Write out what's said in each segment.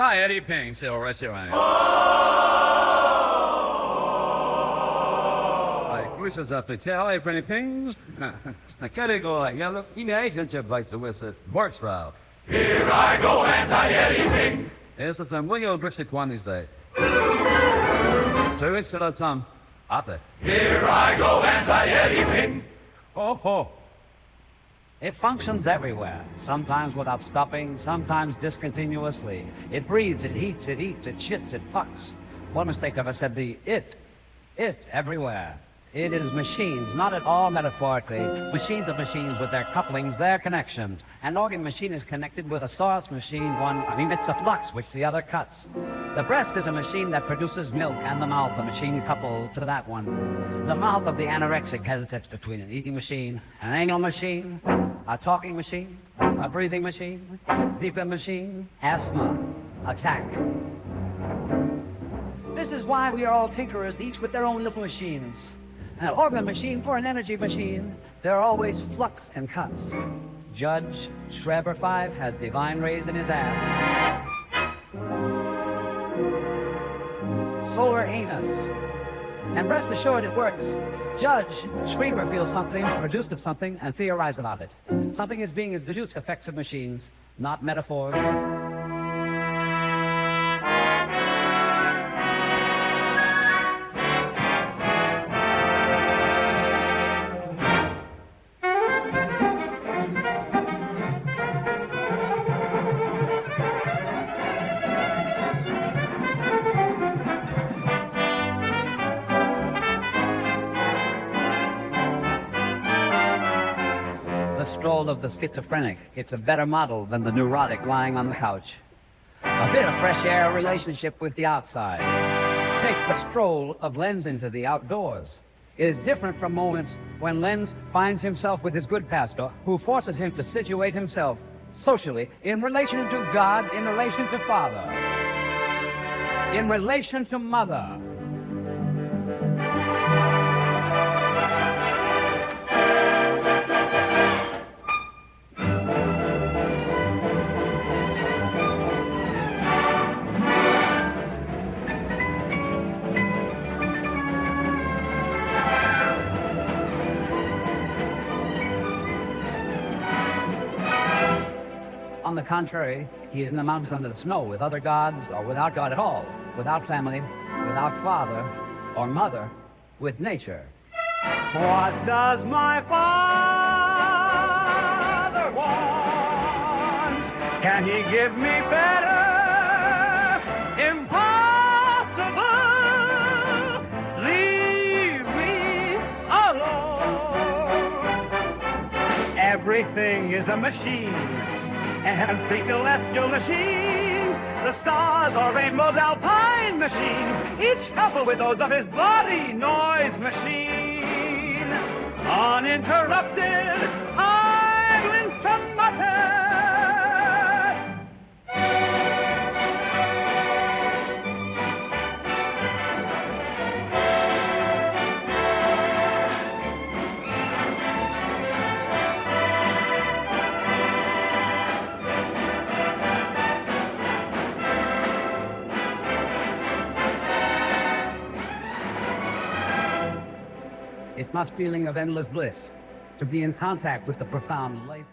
Anti-Oedipus, Silvestre. Wishes up to tell a pretty pings. I can't go like yellow. In the agent of like the whistle. Works route. Here I go, anti-Oedipus. Yes, it's a William Bristol one these days. So instead of some, after. Here I go, anti-Oedipus. Oh. It functions everywhere, sometimes without stopping, sometimes discontinuously. It breathes, it heats, it eats, it shits, it fucks. One mistake ever said the it everywhere. It is machines, not at all metaphorically. Machines of machines with their couplings, their connections. An organ machine is connected with a source machine, one emits a flux which the other cuts. The breast is a machine that produces milk, and the mouth a machine coupled to that one. The mouth of the anorexic hesitates between an eating machine, an anal machine, a talking machine, a breathing machine, deeper machine, asthma, attack. This is why we are all tinkerers, each with their own little machines. An organ machine for an energy machine. There are always flux and cuts. Judge Schreber 5 has divine rays in his ass. Solar anus. And rest assured it works. Judge Schreber feels something, produced of something, and theorized about it. Something is being deduced effects of machines, not metaphors. Of the schizophrenic. It's a better model than the neurotic lying on the couch. A bit of fresh air, a relationship with the outside. Take the stroll of Lenz into the outdoors. It is different from moments when Lenz finds himself with his good pastor, who forces him to situate himself socially in relation to God, in relation to Father, in relation to Mother. On the contrary, he is in the mountains under the snow with other gods, or without God at all, without family, without father or mother, with nature. What does my father want? Can he give me better? Impossible! Leave me alone. Everything is a machine. And three celestial machines, the stars are rainbows, alpine machines, each coupled with those of his body, noise machine. Uninterrupted, idle instrumental. It must feeling of endless bliss to be in contact with the profound life.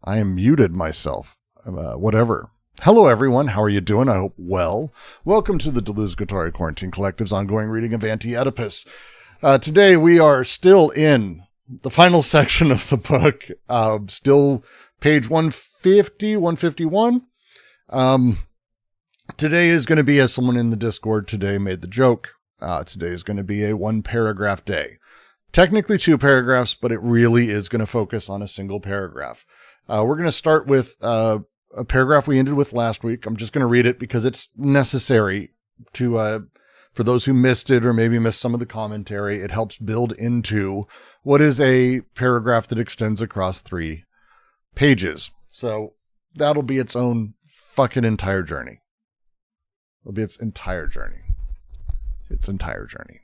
I am muted myself. Whatever. Hello, everyone. How are you doing? I hope well. Welcome to the Deleuze Guattari Quarantine Collective's ongoing reading of Anti-Oedipus. Today, we are still in the final section of the book. Still page 150, 151. Today is going to be, as someone in the Discord today made the joke, today is going to be a 1-paragraph day. Technically 2 paragraphs, but it really is going to focus on a single paragraph. We're going to start with a paragraph we ended with last week. I'm just going to read it because it's necessary to, for those who missed it or maybe missed some of the commentary. It helps build into what is a paragraph that extends across 3 pages. So that'll be its own fucking entire journey. It'll be its entire journey. Its entire journey.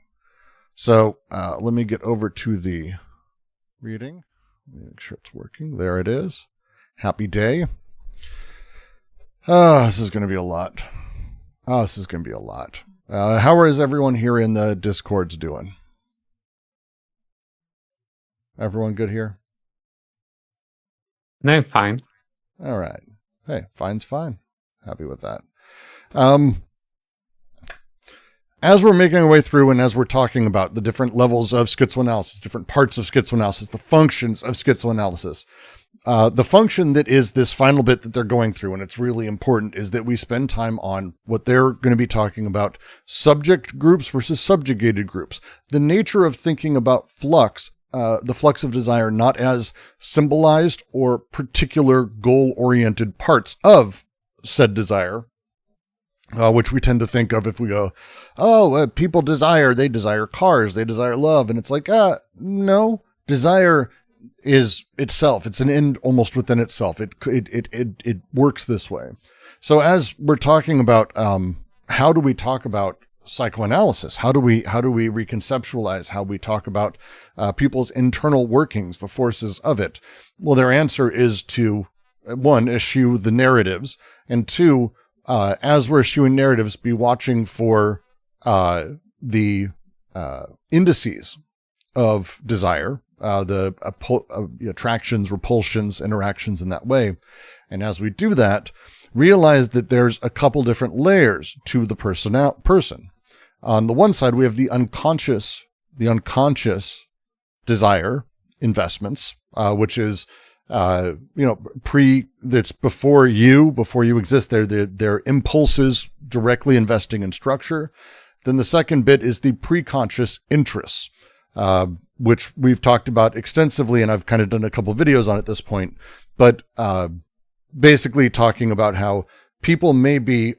So let me get over to the reading. Let me make sure it's working. There it is. Happy day. This is going to be a lot. How is everyone here in the Discords doing? Everyone good here? No, fine. All right. Hey, fine's fine. Happy with that. As we're making our way through and as we're talking about the different levels of schizoanalysis, different parts of schizoanalysis, the functions of schizoanalysis, the function that is this final bit that they're going through, and it's really important, is that we spend time on what they're going to be talking about: subject groups versus subjugated groups. The nature of thinking about flux, the flux of desire, not as symbolized or particular goal-oriented parts of said desire, which we tend to think of if we go, people desire, they desire cars, they desire love. And it's like, no, desire is itself. It's an end almost within itself. It works this way. So as we're talking about, how do we talk about psychoanalysis? How do we reconceptualize how we talk about people's internal workings, the forces of it? Well, their answer is to, one, eschew the narratives, and two, as we're eschewing narratives, be watching for the indices of desire, the attractions, repulsions, interactions in that way. And as we do that, realize that there's a couple different layers to the person. On the one side, we have the unconscious desire investments, which is that's before you exist. They're impulses directly investing in structure. Then the second bit is the preconscious interests, which we've talked about extensively, and I've kind of done a couple videos on at this point, but basically talking about how people maybe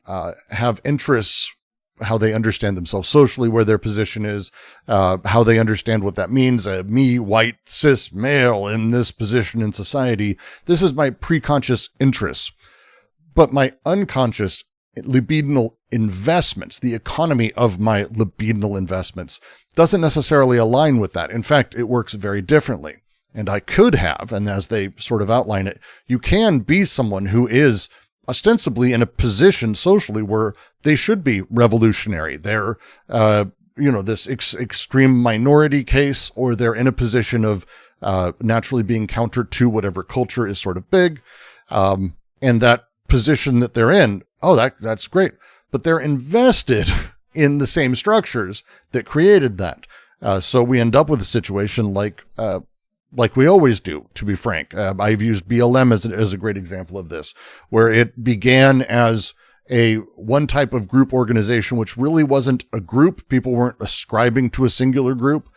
have interests, how they understand themselves socially, where their position is, how they understand what that means. Me, white, cis, male, in this position in society. This is my preconscious interests. But my unconscious libidinal investments, the economy of my libidinal investments, doesn't necessarily align with that. In fact, it works very differently. And I could have, and as they sort of outline it, you can be someone who is ostensibly in a position socially where they should be revolutionary. They're, this extreme minority case, or they're in a position of naturally being counter to whatever culture is sort of big. And that position that they're in, that's great. But they're invested in the same structures that created that. So we end up with a situation like we always do, to be frank. I've used BLM as a great example of this, where it began as a one type of group organization, which really wasn't a group. People weren't ascribing to a singular group.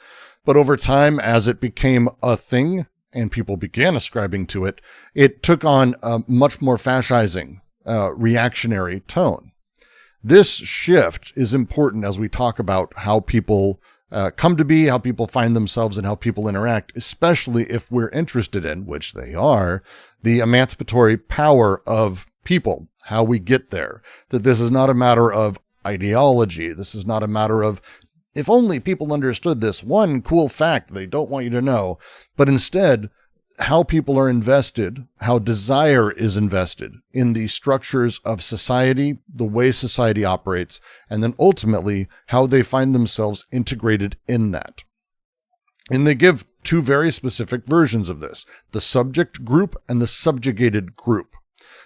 But over time, as it became a thing and people began ascribing to it, it took on a much more fascising, reactionary tone. This shift is important as we talk about how people come to be, how people find themselves, and how people interact, especially if we're interested in, which they are, the emancipatory power of people, how we get there. That this is not a matter of ideology. This is not a matter of, if only people understood this one cool fact they don't want you to know, but instead, how people are invested, how desire is invested in the structures of society, the way society operates, and then ultimately how they find themselves integrated in that. And they give two very specific versions of this: the subject group and the subjugated group.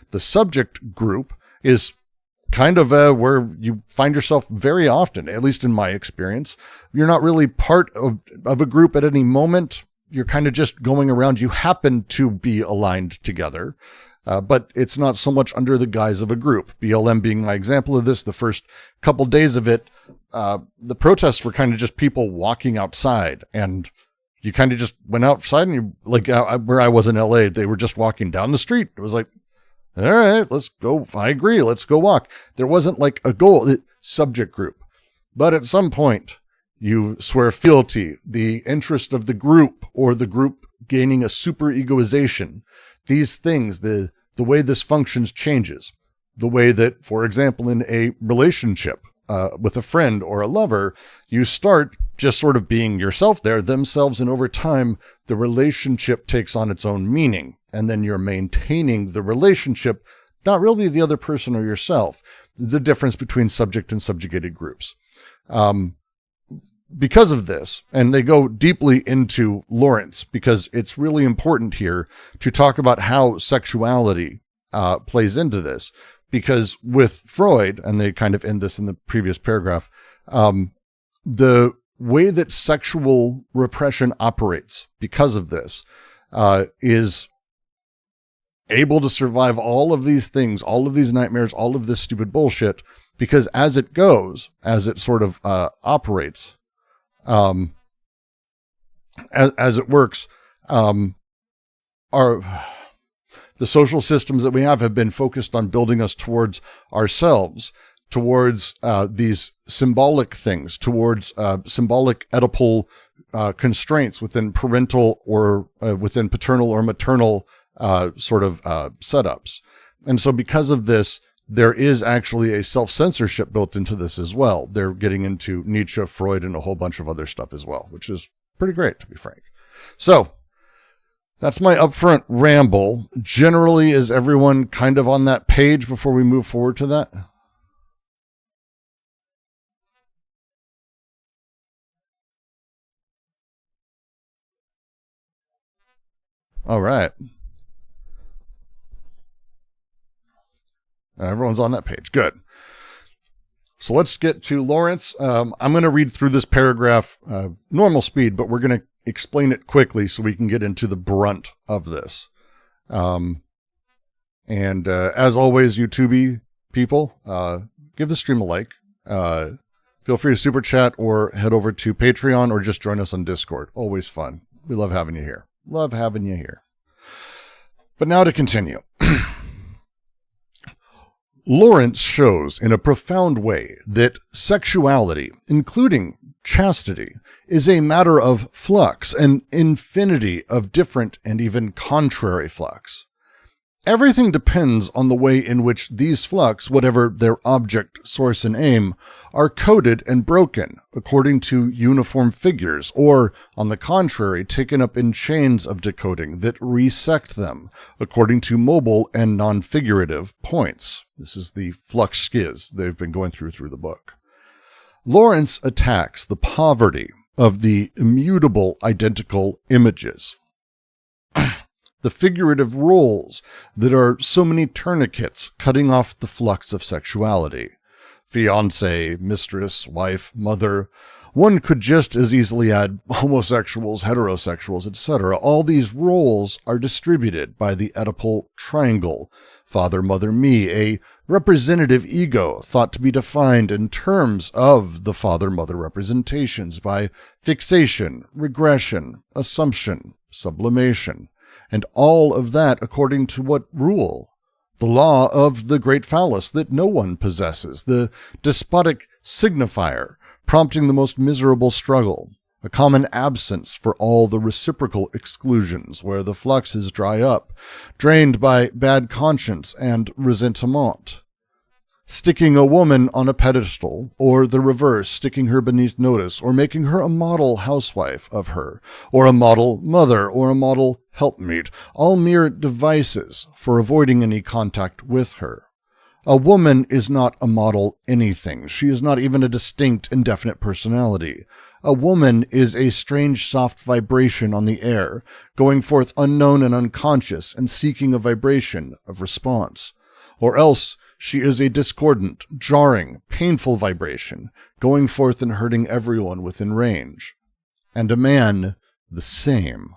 The subject group is kind of where you find yourself very often, at least in my experience. You're not really part of a group at any moment. You're kind of just going around. You happen to be aligned together, but it's not so much under the guise of a group. BLM being my example of this. The first couple days of it, the protests were kind of just people walking outside, and you kind of just went outside, and you, like where I was in LA, they were just walking down the street. It was like, all right, let's go. I agree. Let's go walk. There wasn't like a goal, subject group. But at some point, you swear fealty, the interest of the group, or the group gaining a super-egoization. These things, the way this functions changes. The way that, for example, in a relationship with a friend or a lover, you start just sort of being yourself there, themselves, and over time, the relationship takes on its own meaning, and then you're maintaining the relationship, not really the other person or yourself, the difference between subject and subjugated groups. Because of this, and they go deeply into Lawrence, because it's really important here to talk about how sexuality plays into this, because with Freud, and they kind of end this in the previous paragraph, the way that sexual repression operates because of this is able to survive all of these things, all of these nightmares, all of this stupid bullshit, because as it goes, as it sort of operates, as it works, the social systems that we have been focused on building us towards ourselves, towards these symbolic things, towards symbolic Oedipal constraints within parental or within paternal or maternal sort of setups. And so because of this, there is actually a self-censorship built into this as well. They're getting into Nietzsche, Freud, and a whole bunch of other stuff as well, which is pretty great, to be frank. So that's my upfront ramble. Generally, is everyone kind of on that page before we move forward to that? All right. Everyone's on that page. Good. So let's get to Lawrence. I'm going to read through this paragraph normal speed, but we're going to explain it quickly so we can get into the brunt of this. And as always, YouTube people, give the stream a like. Feel free to super chat or head over to Patreon or just join us on Discord. Always fun. We love having you here. Love having you here. But now to continue. Lawrence shows in a profound way that sexuality, including chastity, is a matter of flux, an infinity of different and even contrary flux. Everything depends on the way in which these flux, whatever their object, source, and aim, are coded and broken according to uniform figures, or, on the contrary, taken up in chains of decoding that resect them according to mobile and non-figurative points. This is the flux schiz they've been going through the book. Lawrence attacks the poverty of the immutable identical images. The figurative roles that are so many tourniquets cutting off the flux of sexuality. Fiancé, mistress, wife, mother. One could just as easily add homosexuals, heterosexuals, etc. All these roles are distributed by the Oedipal triangle. Father, mother, me, a representative ego thought to be defined in terms of the father-mother representations by fixation, regression, assumption, sublimation. And all of that according to what rule? The law of the great phallus that no one possesses, the despotic signifier prompting the most miserable struggle, a common absence for all the reciprocal exclusions where the fluxes dry up, drained by bad conscience and resentment. Sticking a woman on a pedestal, or the reverse, sticking her beneath notice, or making her a model housewife of her, or a model mother, or a model helpmeet, all mere devices for avoiding any contact with her. A woman is not a model anything. She is not even a distinct, indefinite personality. A woman is a strange soft vibration on the air, going forth unknown and unconscious, and seeking a vibration of response. Or else, she is a discordant, jarring, painful vibration, going forth and hurting everyone within range. And a man, the same.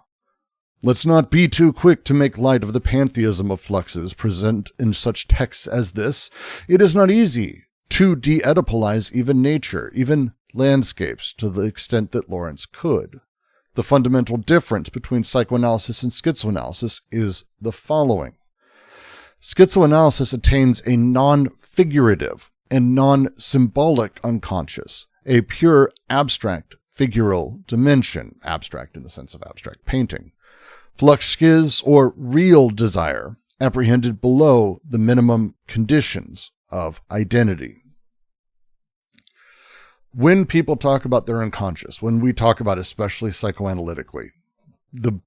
Let's not be too quick to make light of the pantheism of fluxes present in such texts as this. It is not easy to de-Oedipalize even nature, even landscapes, to the extent that Lawrence could. The fundamental difference between psychoanalysis and schizoanalysis is the following. Schizoanalysis attains a non-figurative and non-symbolic unconscious, a pure abstract figural dimension, abstract in the sense of abstract painting. Flux schiz, or real desire, apprehended below the minimum conditions of identity. When people talk about their unconscious, when we talk about especially psychoanalytically, the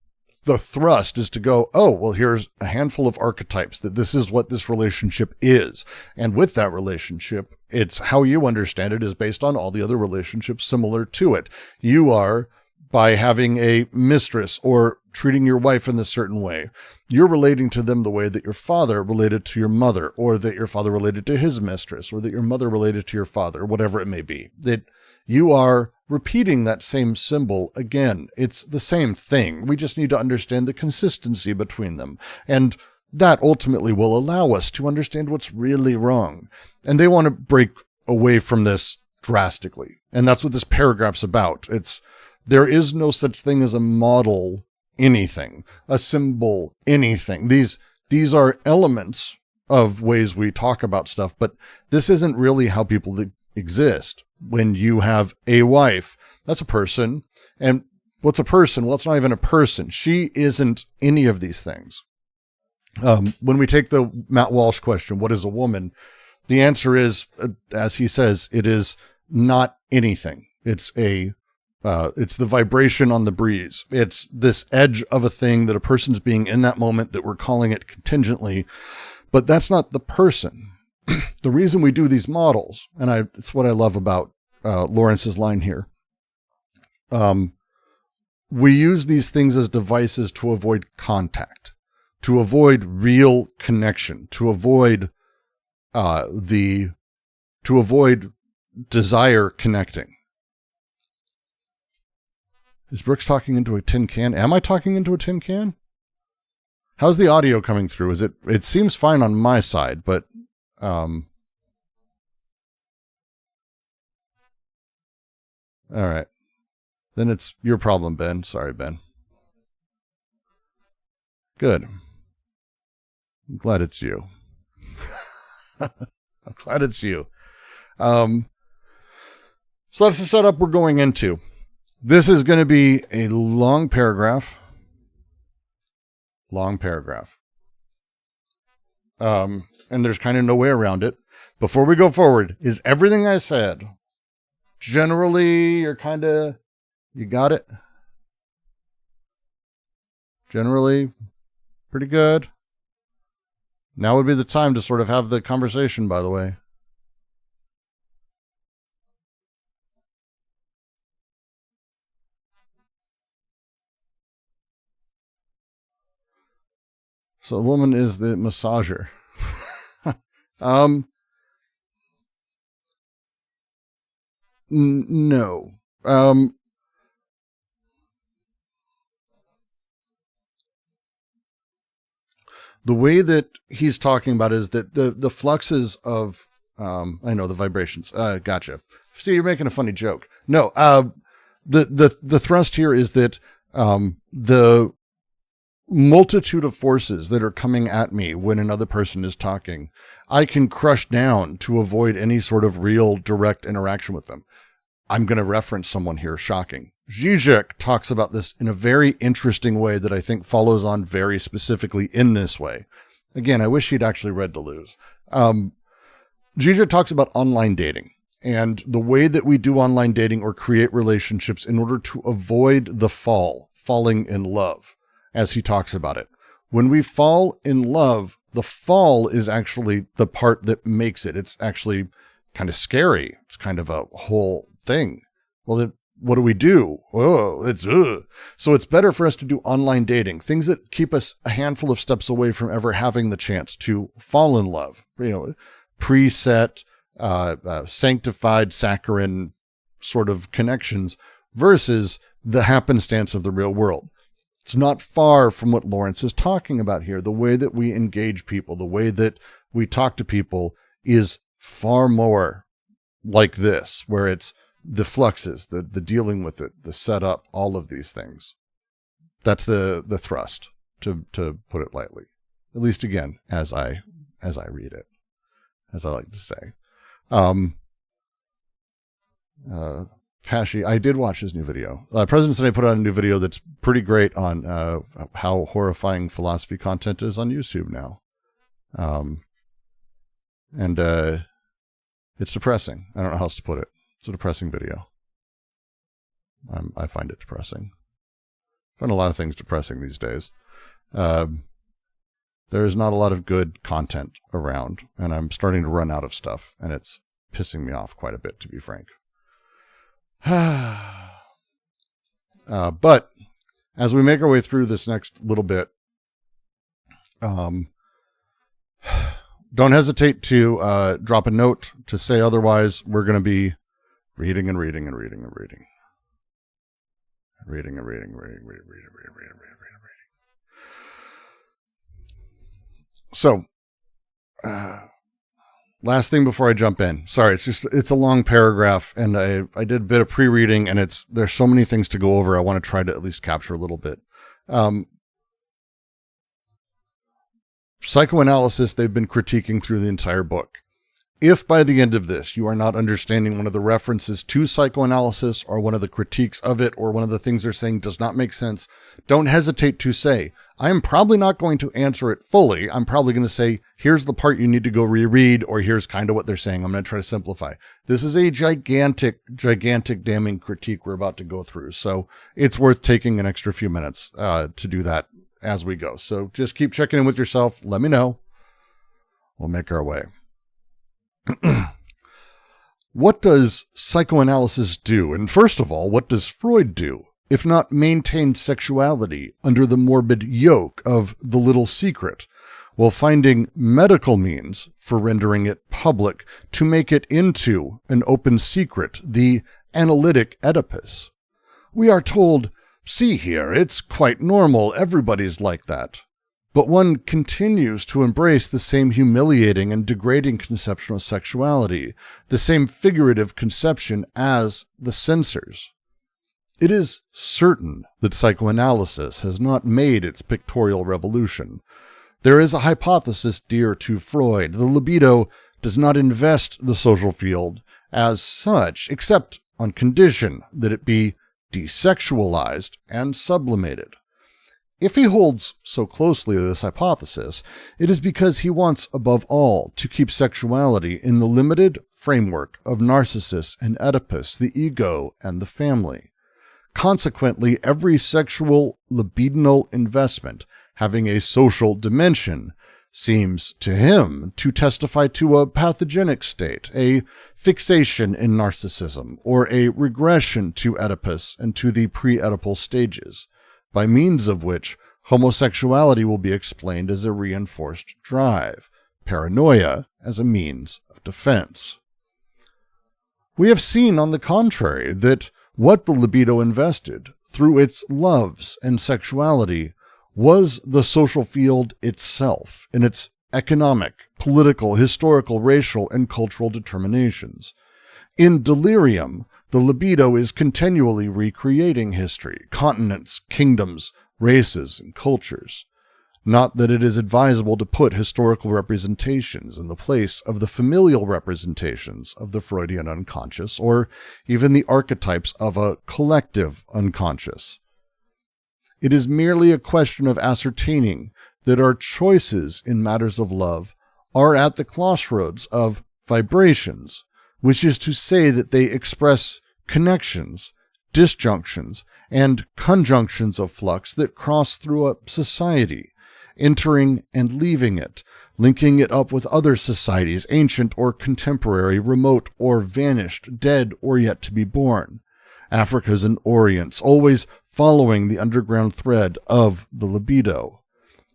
thrust is to go, oh, well, here's a handful of archetypes that this is what this relationship is. And with that relationship, it's how you understand it is based on all the other relationships similar to it. You are, by having a mistress or treating your wife in a certain way, you're relating to them the way that your father related to your mother, or that your father related to his mistress, or that your mother related to your father, whatever it may be. That you are repeating that same symbol again. It's the same thing. We just need to understand the consistency between them. And that ultimately will allow us to understand what's really wrong. And they want to break away from this drastically. And that's what this paragraph's about. There is no such thing as a model anything, a symbol anything. These are elements of ways we talk about stuff, but this isn't really how people exist. When you have a wife, that's a person. And what's a person? Well, it's not even a person. She isn't any of these things. When we take the Matt Walsh question, what is a woman? The answer is, as he says, it is not anything. It's the vibration on the breeze. It's this edge of a thing that a person's being in that moment that we're calling it contingently, but that's not the person. The reason we do these models, and it's what I love about Lawrence's line here. We use these things as devices to avoid contact, to avoid real connection, to avoid desire connecting. Is Brooks talking into a tin can? Am I talking into a tin can? How's the audio coming through? It seems fine on my side, but all right. Then it's your problem, Ben. Sorry, Ben. Good. I'm glad it's you. I'm glad it's you. So that's the setup we're going into. This is going to be a long paragraph. Long paragraph. And there's kind of no way around it. Before we go forward, is everything I said generally you got it? Generally pretty good. Now would be the time to sort of have the conversation, by the way. So a woman is the massager. No. The way that he's talking about is that the fluxes of, I know the vibrations. Gotcha. See, you're making a funny joke. No, the thrust here is that, the multitude of forces that are coming at me when another person is talking, I can crush down to avoid any sort of real direct interaction with them. I'm going to reference someone here. Shocking. Zizek talks about this in a very interesting way that I think follows on very specifically in this way. Again, I wish he'd actually read Deleuze. Zizek talks about online dating and the way that we do online dating or create relationships in order to avoid the falling in love, as he talks about it. When we fall in love, the fall is actually the part that makes it. It's actually kind of scary. It's kind of a whole thing. Well, then what do we do? Oh, So it's better for us to do online dating, things that keep us a handful of steps away from ever having the chance to fall in love. Preset, sanctified, saccharine sort of connections versus the happenstance of the real world. It's not far from what Lawrence is talking about here. The way that we engage people, the way that we talk to people is far more like this, where it's the fluxes, the dealing with it, the setup, all of these things. That's the thrust, to put it lightly. At least again, as I read it, as I like to say. Pesci, I did watch his new video. President Sunday put out a new video that's pretty great on how horrifying philosophy content is on YouTube now. And it's depressing. I don't know how else to put it. It's a depressing video. I find it depressing. find a lot of things depressing these days. There's not a lot of good content around, and I'm starting to run out of stuff, and it's pissing me off quite a bit, to be frank. But as we make our way through this next little bit, don't hesitate to drop a note to say otherwise. We're going to be reading and reading and reading and reading. Reading. So, last thing before I jump in. Sorry, it's a long paragraph, and I did a bit of pre-reading, and there's so many things to go over. I want to try to at least capture a little bit. Psychoanalysis, they've been critiquing through the entire book. If by the end of this you are not understanding one of the references to psychoanalysis or one of the critiques of it or one of the things they're saying does not make sense, don't hesitate to say, I am probably not going to answer it fully. I'm probably going to say, here's the part you need to go reread, or here's kind of what they're saying. I'm going to try to simplify. This is a gigantic damning critique we're about to go through. So it's worth taking an extra few minutes to do that as we go. So just keep checking in with yourself. Let me know. We'll make our way. What does psychoanalysis do? And first of all, what does Freud do, if not maintain sexuality under the morbid yoke of the little secret, while finding medical means for rendering it public to make it into an open secret, the analytic Oedipus? We are told, see here, it's quite normal, everybody's like that. But one continues to embrace the same humiliating and degrading conception of sexuality, the same figurative conception as the censors. It is certain that psychoanalysis has not made its pictorial revolution. There is a hypothesis dear to Freud. The libido does not invest the social field as such, except on condition that it be desexualized and sublimated. If he holds so closely to this hypothesis, it is because he wants, above all, to keep sexuality in the limited framework of Narcissus and Oedipus, the ego and the family. Consequently, every sexual libidinal investment having a social dimension seems to him to testify to a pathogenic state, a fixation in narcissism, or a regression to Oedipus and to the pre-Oedipal stages, by means of which homosexuality will be explained as a reinforced drive, paranoia as a means of defense. We have seen, on the contrary, that what the libido invested through its loves and sexuality was the social field itself in its economic, political, historical, racial, and cultural determinations. In delirium, the libido is continually recreating history, continents, kingdoms, races, and cultures. Not that it is advisable to put historical representations in the place of the familial representations of the Freudian unconscious, or even the archetypes of a collective unconscious. It is merely a question of ascertaining that our choices in matters of love are at the crossroads of vibrations, which is to say that they express connections, disjunctions, and conjunctions of flux that cross through a society, entering and leaving it, linking it up with other societies, ancient or contemporary, remote or vanished, dead or yet to be born. Africa's and Orient's, always following the underground thread of the libido.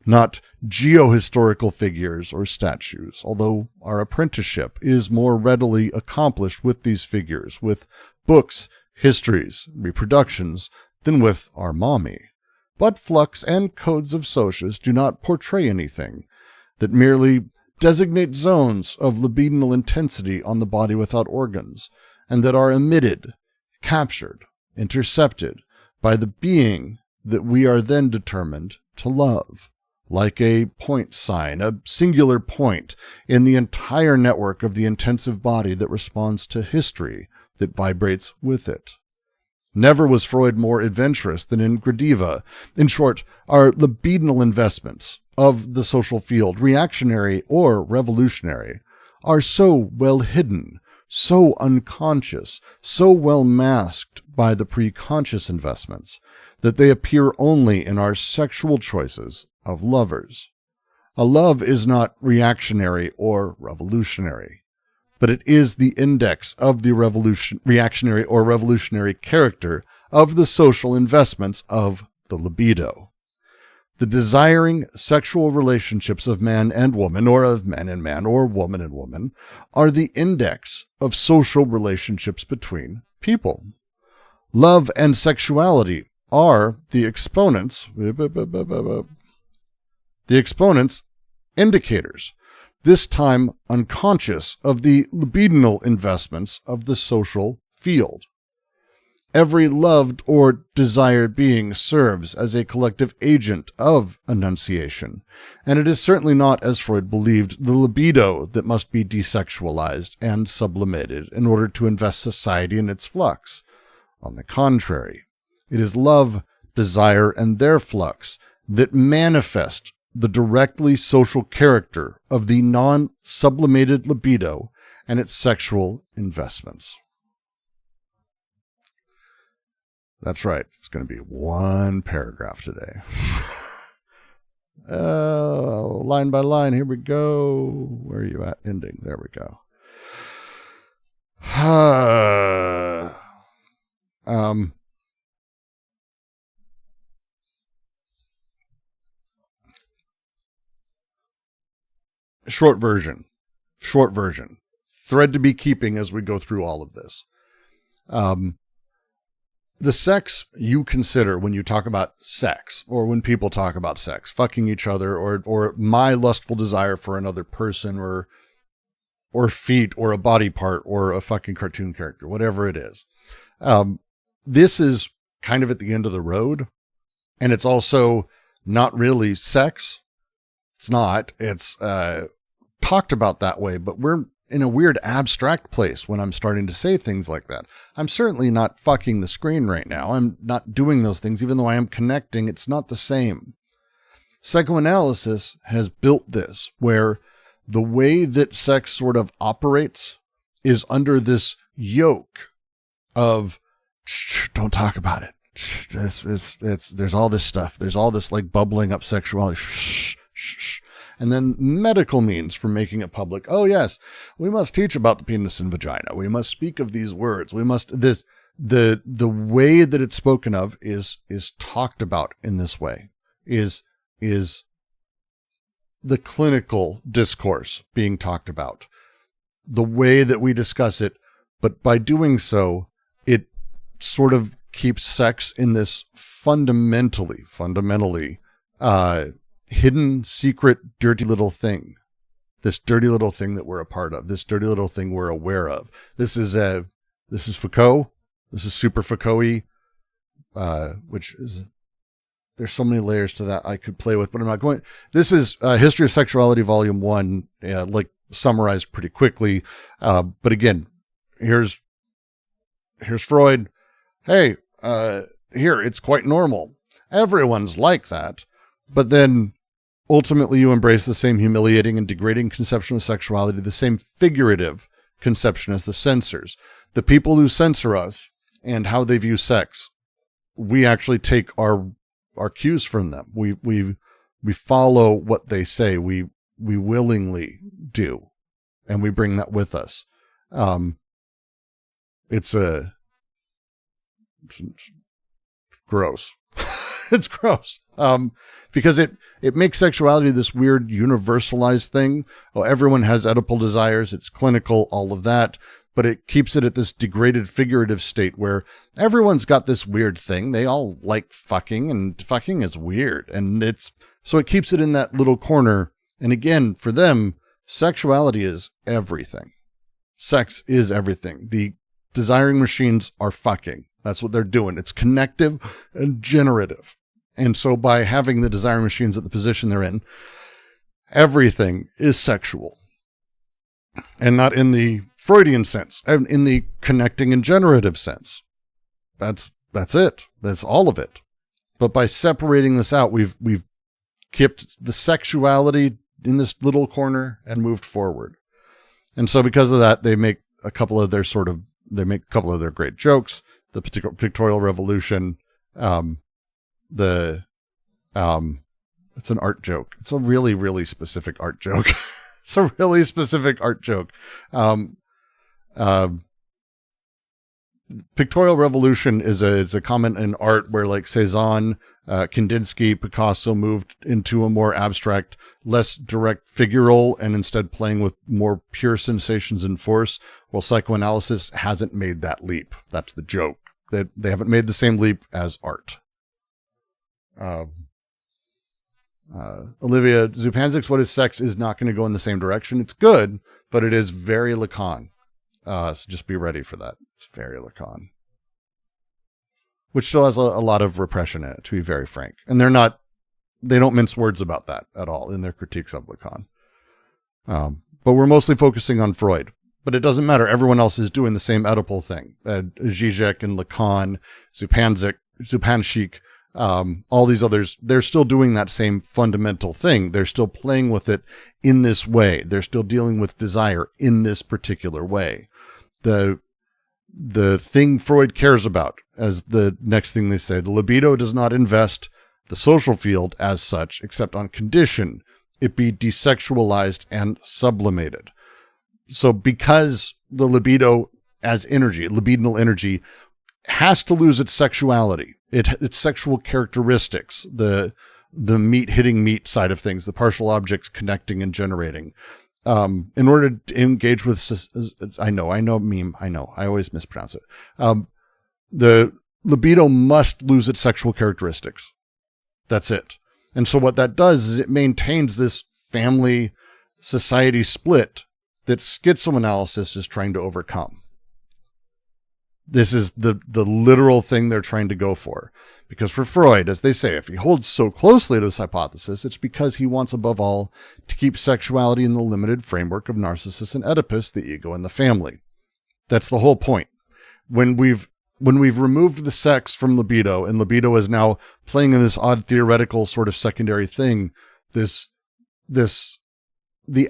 Not geohistorical figures or statues, although our apprenticeship is more readily accomplished with these figures, with books, histories, reproductions, than with our mommy. But flux and codes of socias do not portray anything, that merely designate zones of libidinal intensity on the body without organs, and that are emitted, captured, intercepted by the being that we are then determined to love, like a point sign, a singular point in the entire network of the intensive body that responds to history that vibrates with it. Never was Freud more adventurous than in Gradiva. In short, our libidinal investments of the social field, reactionary or revolutionary, are so well hidden, so unconscious, so well masked by the preconscious investments, that they appear only in our sexual choices of lovers. A love is not reactionary or revolutionary, but it is the index of the reactionary or revolutionary character of the social investments of the libido. The desiring sexual relationships of man and woman, or of man and man, or woman and woman, are the index of social relationships between people. Love and sexuality are the exponents, indicators, this time unconscious, of the libidinal investments of the social field. Every loved or desired being serves as a collective agent of enunciation, and it is certainly not, as Freud believed, the libido that must be desexualized and sublimated in order to invest society in its flux. On the contrary, it is love, desire, and their flux that manifest the directly social character of the non-sublimated libido and its sexual investments. That's right. It's going to be one paragraph today. Line by line. Here we go. Where are you at? Ending. There we go. Short version. Thread to be keeping as we go through all of this. The sex you consider when you talk about sex, or when people talk about sex, fucking each other, or my lustful desire for another person, or feet, or a body part, or a fucking cartoon character, whatever it is. This is kind of at the end of the road, and it's also not really sex. It's not. It's talked about that way, but we're in a weird abstract place when I'm starting to say things like that. I'm certainly not fucking the screen right now. I'm not doing those things, even though I am connecting. It's not the same. Psychoanalysis has built this, where the way that sex sort of operates is under this yoke of, don't talk about it. There's all this stuff. There's all this like bubbling up sexuality. And then medical means for making it public. Oh yes, we must teach about the penis and vagina. We must speak of these words. We must the way that it's spoken of is talked about in this way. Is the clinical discourse being talked about. The way that we discuss it, but by doing so, it sort of keeps sex in this fundamentally hidden, secret, dirty little thing. This dirty little thing that we're a part of. This dirty little thing we're aware of. This is Foucault. This is super Foucault-y, which is, there's so many layers to that I could play with, but I'm not going. This is History of Sexuality, Volume 1, like summarized pretty quickly. But again, here's Freud. Hey, here, it's quite normal. Everyone's like that. But then ultimately you embrace the same humiliating and degrading conception of sexuality, the same figurative conception as the censors. The people who censor us and how they view sex, we actually take our cues from them. We follow what they say. We willingly do, and we bring that with us. It's gross. It's gross. Because it makes sexuality this weird universalized thing. Oh, everyone has Oedipal desires. It's clinical, all of that. But it keeps it at this degraded figurative state where everyone's got this weird thing. They all like fucking, and fucking is weird. And so it keeps it in that little corner. And again, for them, sexuality is everything. Sex is everything. The desiring machines are fucking. That's what they're doing. It's connective and generative. And so by having the desiring machines at the position they're in, everything is sexual. And not in the Freudian sense, in the connecting and generative sense. That's it. That's all of it. But by separating this out, we've kept the sexuality in this little corner and moved forward. And so because of that, they make a couple of their great jokes. the pictorial revolution, it's an art joke. It's a really, really specific art joke. It's a really specific art joke. Pictorial revolution is a comment in art where, like, Cezanne, Kandinsky, Picasso moved into a more abstract, less direct figural, and instead playing with more pure sensations and force. Well, psychoanalysis hasn't made that leap. That's the joke. They haven't made the same leap as art. Olivia Zupanzik's What is Sex is not going to go in the same direction. It's good, but it is very Lacan. So just be ready for that. It's very Lacan. Which still has a lot of repression in it, to be very frank. And they don't mince words about that at all in their critiques of Lacan. But we're mostly focusing on Freud. But it doesn't matter. Everyone else is doing the same Oedipal thing. Zizek and Lacan, Zupančič, all these others, they're still doing that same fundamental thing. They're still playing with it in this way. They're still dealing with desire in this particular way. The thing Freud cares about, as the next thing they say, the libido does not invest the social field as such, except on condition it be desexualized and sublimated. So because the libido as energy, libidinal energy, has to lose its sexuality, its sexual characteristics, the meat hitting meat side of things, the partial objects connecting and generating, in order to engage with, I always mispronounce it. The libido must lose its sexual characteristics. That's it. And so what that does is it maintains this family society split that schizoanalysis is trying to overcome. This is the literal thing they're trying to go for. Because for Freud, as they say, if he holds so closely to this hypothesis, it's because he wants above all to keep sexuality in the limited framework of Narcissus and Oedipus, the ego and the family. That's the whole point. When we've removed the sex from libido, and libido is now playing in this odd theoretical sort of secondary thing, the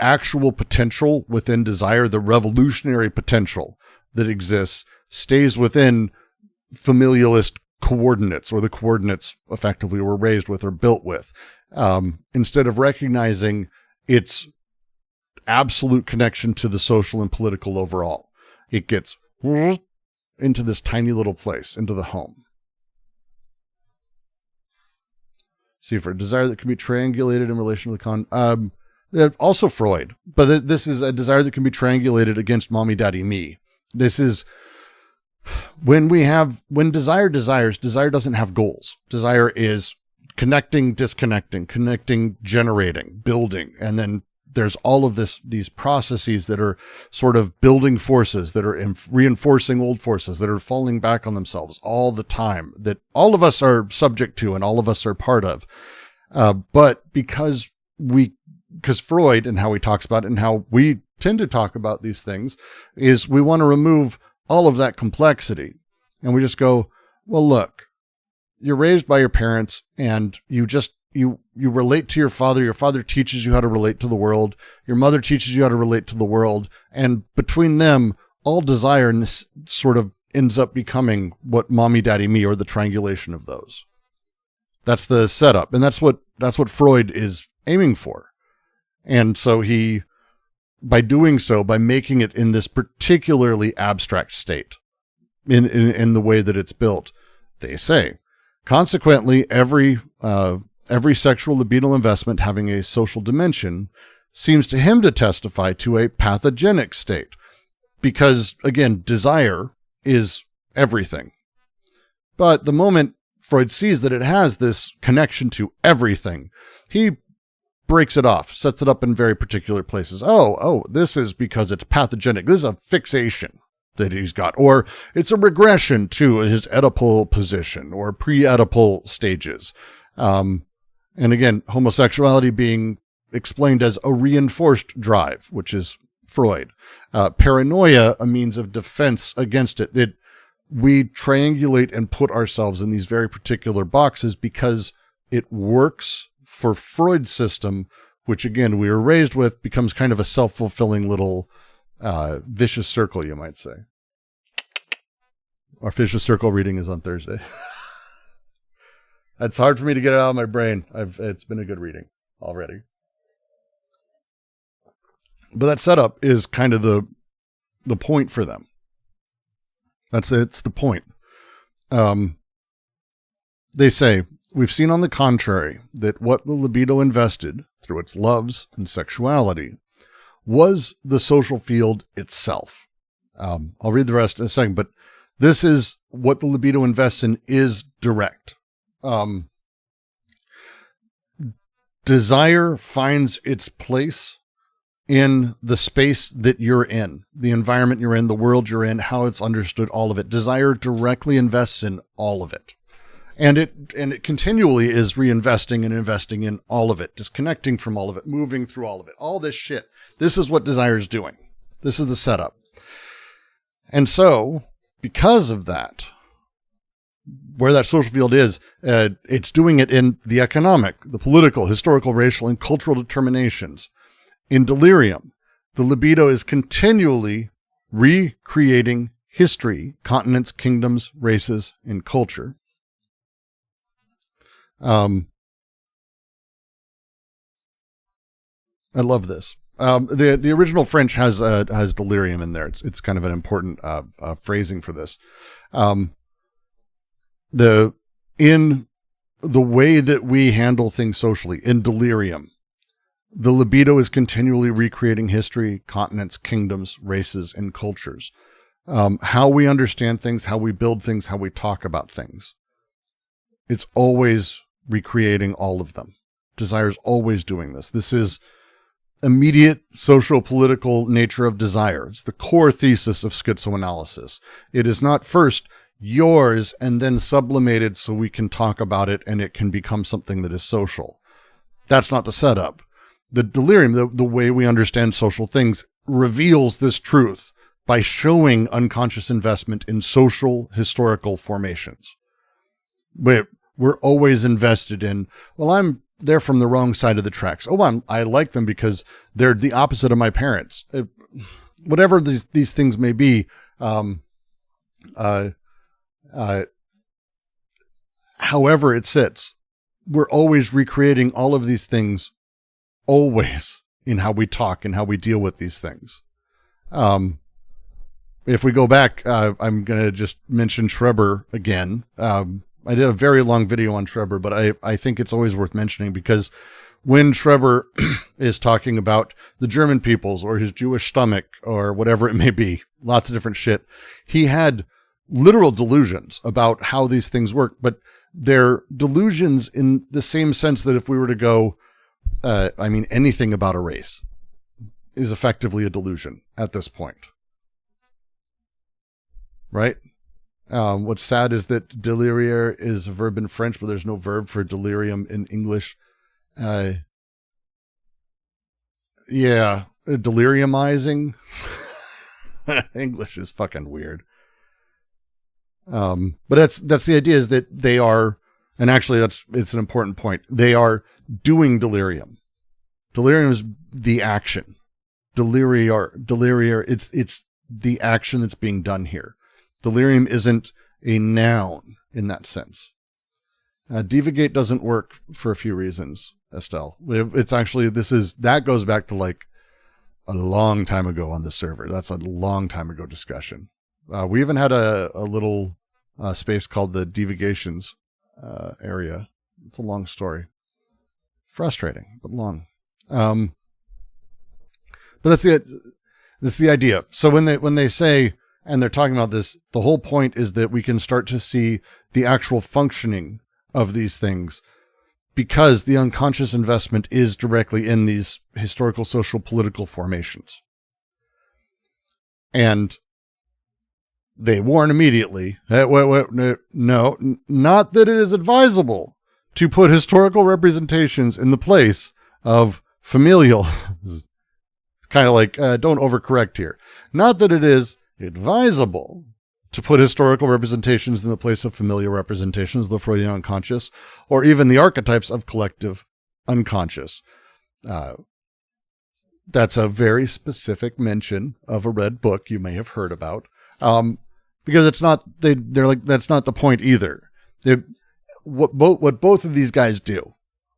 actual potential within desire, the revolutionary potential that exists, stays within familialist coordinates, or the coordinates effectively we're raised with or built with, instead of recognizing its absolute connection to the social and political overall. It gets into this tiny little place, into the home. See, for a desire that can be triangulated in relation to Lacan, also Freud, but this is a desire that can be triangulated against mommy, daddy, me. This is when desire desires, desire doesn't have goals. Desire is connecting, disconnecting, connecting, generating, building. And then there's all of these processes that are sort of building forces, that are reinforcing old forces, that are falling back on themselves all the time, that all of us are subject to and all of us are part of. But because Freud and how he talks about it and how we tend to talk about these things is we want to remove all of that complexity. And we just go, well, look, you're raised by your parents and you relate to your father. Your father teaches you how to relate to the world. Your mother teaches you how to relate to the world. And between them, all desire sort of ends up becoming what mommy, daddy, me, or the triangulation of those. That's the setup. And that's what Freud is aiming for. And so by doing so, by making it in this particularly abstract state, in the way that it's built, they say, consequently, every sexual libidinal investment having a social dimension seems to him to testify to a pathogenic state. Because, again, desire is everything. But the moment Freud sees that it has this connection to everything, he breaks it off, sets it up in very particular places. Oh, this is because it's pathogenic. This is a fixation that he's got, or it's a regression to his Oedipal position or pre-Oedipal stages. And again, homosexuality being explained as a reinforced drive, which is Freud. Paranoia, a means of defense against it. We triangulate and put ourselves in these very particular boxes because it works for Freud's system, which again, we were raised with, becomes kind of a self-fulfilling little vicious circle, you might say. Our Vicious Circle reading is on Thursday. It's hard for me to get it out of my brain. It's been a good reading already. But that setup is kind of the point for them. It's the point. They say, we've seen on the contrary that what the libido invested through its loves and sexuality was the social field itself. I'll read the rest in a second, but this is what the libido invests in is direct. Desire finds its place in the space that you're in, the environment you're in, the world you're in, how it's understood, all of it. Desire directly invests in all of it. And it continually is reinvesting and investing in all of it, disconnecting from all of it, moving through all of it, all this shit. This is what desire is doing. This is the setup. And so, because of that, where that social field is, it's doing it in the economic, the political, historical, racial, and cultural determinations. In delirium, the libido is continually recreating history, continents, kingdoms, races, and culture. I love this. The original French has delirium in there. It's kind of an important phrasing for this. In the way that we handle things socially, in delirium, the libido is continually recreating history, continents, kingdoms, races, and cultures. How we understand things, how we build things, how we talk about things. It's always recreating all of them. Desire's always doing this. This is immediate socio-political nature of desire. It's the core thesis of schizoanalysis. It is not first yours and then sublimated so we can talk about it and it can become something that is social. That's not the setup. The delirium, the way we understand social things, reveals this truth by showing unconscious investment in social historical formations. But we're always invested in, well, they're from the wrong side of the tracks. Oh, I like them because they're the opposite of my parents. Whatever these things may be, however it sits, we're always recreating all of these things, always, in how we talk and how we deal with these things. If we go back, I'm going to just mention Schreber again. I did a very long video on Schreber, but I think it's always worth mentioning because when Schreber is talking about the German peoples or his Jewish stomach or whatever it may be, lots of different shit, he had literal delusions about how these things work, but they're delusions in the same sense that if we were to go, anything about a race is effectively a delusion at this point. Right? What's sad is that delirier is a verb in French, but there's no verb for delirium in English. Deliriumizing. English is fucking weird. But that's the idea, is that they are, and actually it's an important point. They are doing delirium. Delirium is the action. Delirier, it's the action that's being done here. Delirium isn't a noun in that sense. Divagate doesn't work for a few reasons, Estelle. It's actually, that goes back to like a long time ago on the server. That's a long time ago discussion. We even had a little space called the divagations area. It's a long story. Frustrating, but long. But that's the idea. So when they say, and they're talking about this, the whole point is that we can start to see the actual functioning of these things because the unconscious investment is directly in these historical, social, political formations. And they warn immediately, no, not that it is advisable to put historical representations in the place of familial. Kind of like, don't overcorrect here. Not that it is advisable to put historical representations in the place of familiar representations, the Freudian unconscious, or even the archetypes of collective unconscious. That's a very specific mention of a red book you may have heard about, because it's not, they're like, that's not the point either. What both of these guys do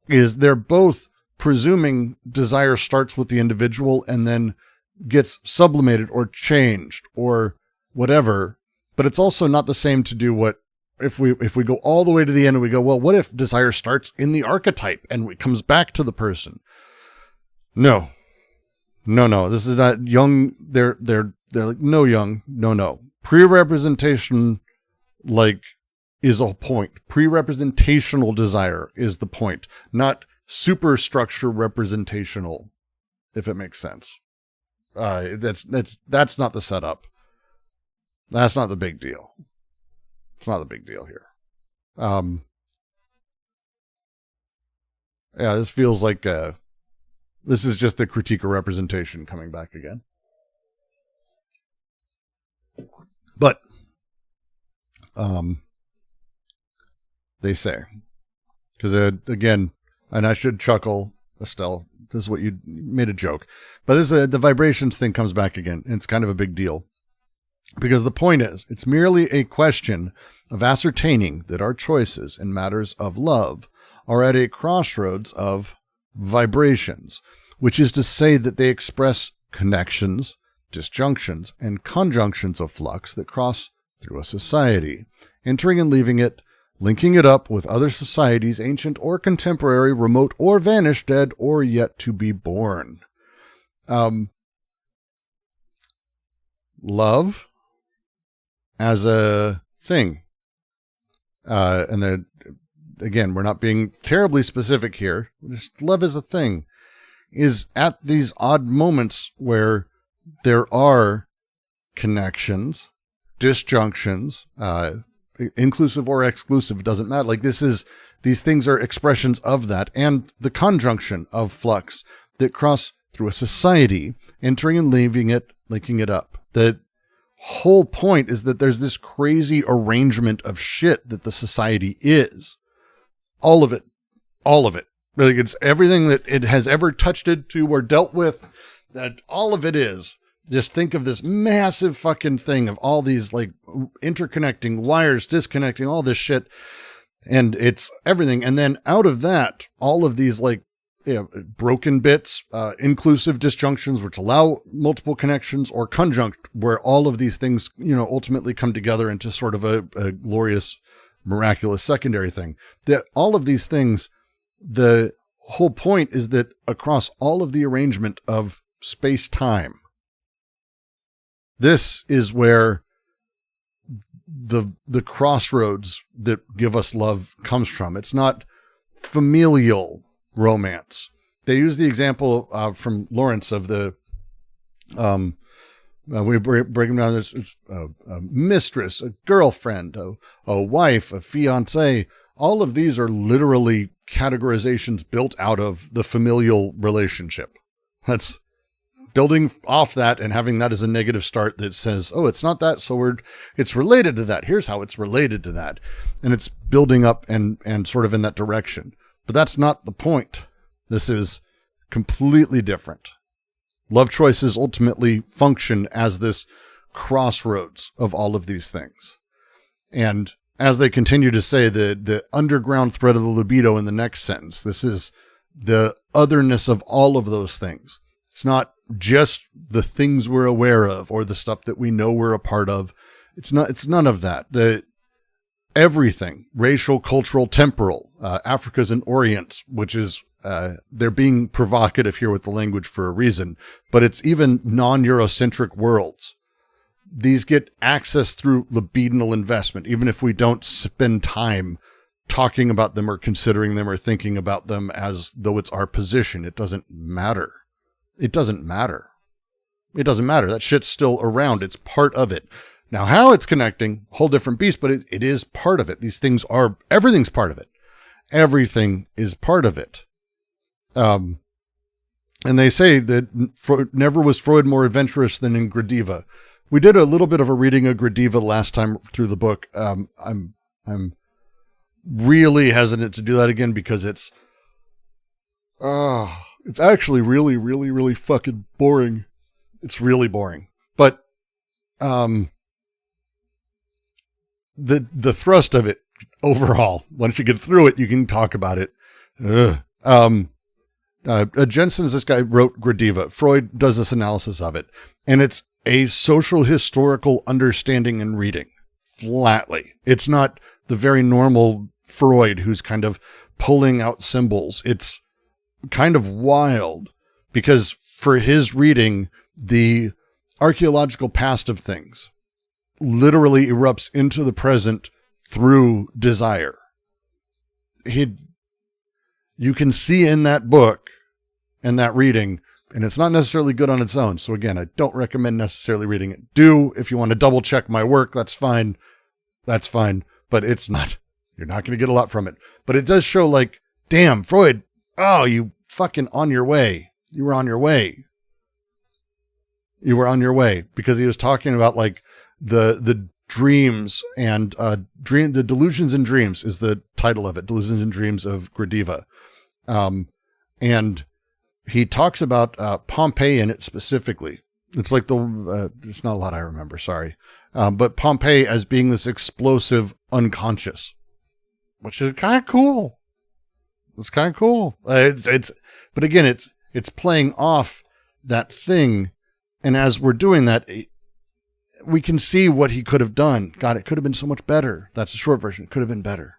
is they're both presuming desire starts with the individual and then gets sublimated or changed or whatever. But it's also not the same to do what, if we go all the way to the end and we go, well, what if desire starts in the archetype and it comes back to the person? No. This is not Jung. They're like, no, Jung. No. Pre-representation, like, is a point. Pre-representational desire is the point, not superstructure representational, if it makes sense. That's not the setup. That's not the big deal. It's not the big deal here. Yeah, this feels like this is just the critique of representation coming back again. But they say, because again, and I should chuckle, Estelle, this is what you made a joke, but this the vibrations thing comes back again, and it's kind of a big deal. Because the point is, it's merely a question of ascertaining that our choices in matters of love are at a crossroads of vibrations, which is to say that they express connections, disjunctions, and conjunctions of flux that cross through a society, entering and leaving it, linking it up with other societies, ancient or contemporary, remote or vanished, dead or yet to be born. Love as a thing. And then, again, we're not being terribly specific here. Just love as a thing is at these odd moments where there are connections, disjunctions, inclusive or exclusive, it doesn't matter. Like these things are expressions of that, and the conjunction of flux that cross through a society, entering and leaving it, linking it up. The whole point is that there's this crazy arrangement of shit that the society is. All of it. Like it's everything that it has ever touched into or dealt with, that all of it is. Just think of this massive fucking thing of all these like interconnecting wires, disconnecting, all this shit. And it's everything. And then out of that, all of these like broken bits, inclusive disjunctions, which allow multiple connections, or conjunct, where all of these things, ultimately come together into sort of a glorious, miraculous secondary thing. That all of these things, the whole point is that across all of the arrangement of space-time, this is where the crossroads that give us love comes from. It's not familial romance. They use the example from Lawrence of the we break them down. There's a mistress, a girlfriend, a wife, a fiance. All of these are literally categorizations built out of the familial relationship. That's building off that and having that as a negative start that says, oh, it's not that, so it's related to that. Here's how it's related to that. And it's building up and sort of in that direction. But that's not the point. This is completely different. Love choices ultimately function as this crossroads of all of these things. And as they continue to say, the underground thread of the libido in the next sentence, this is the otherness of all of those things. It's not just the things we're aware of or the stuff that we know we're a part of. It's none of that. Everything, racial, cultural, temporal, Africa's and Orient's, which is, they're being provocative here with the language for a reason, but it's even non-Eurocentric worlds. These get access through libidinal investment, even if we don't spend time talking about them or considering them or thinking about them as though it's our position. It doesn't matter. It doesn't matter. That shit's still around. It's part of it. Now, how it's connecting, whole different beast, but it is part of it. These things everything's part of it. Everything is part of it. And they say that never was Freud more adventurous than in Gradiva. We did a little bit of a reading of Gradiva last time through the book. I'm really hesitant to do that again because it's actually really, really, really fucking boring. It's really boring. But, the thrust of it overall, once you get through it, you can talk about it. Jensen's, this guy wrote Gradiva. Freud does this analysis of it, and it's a social historical understanding and reading. Flatly. It's not the very normal Freud who's kind of pulling out symbols. It's kind of wild because for his reading, the archaeological past of things literally erupts into the present through desire. You can see in that book and that reading, and it's not necessarily good on its own. So again, I don't recommend necessarily reading it. If you want to double check my work, that's fine. That's fine. But it's not, you're not going to get a lot from it. But it does show like, damn, Freud, oh, you fucking on your way. You were on your way. You were on your way because he was talking about like the dreams and the delusions and dreams is the title of it. Delusions and Dreams of Gradiva. And he talks about Pompeii in it specifically. It's like there's not a lot I remember, sorry. But Pompeii as being this explosive unconscious, which is kind of cool. It's kind of cool. But again, it's playing off that thing. And as we're doing that, we can see what he could have done. God, it could have been so much better. That's the short version. It could have been better.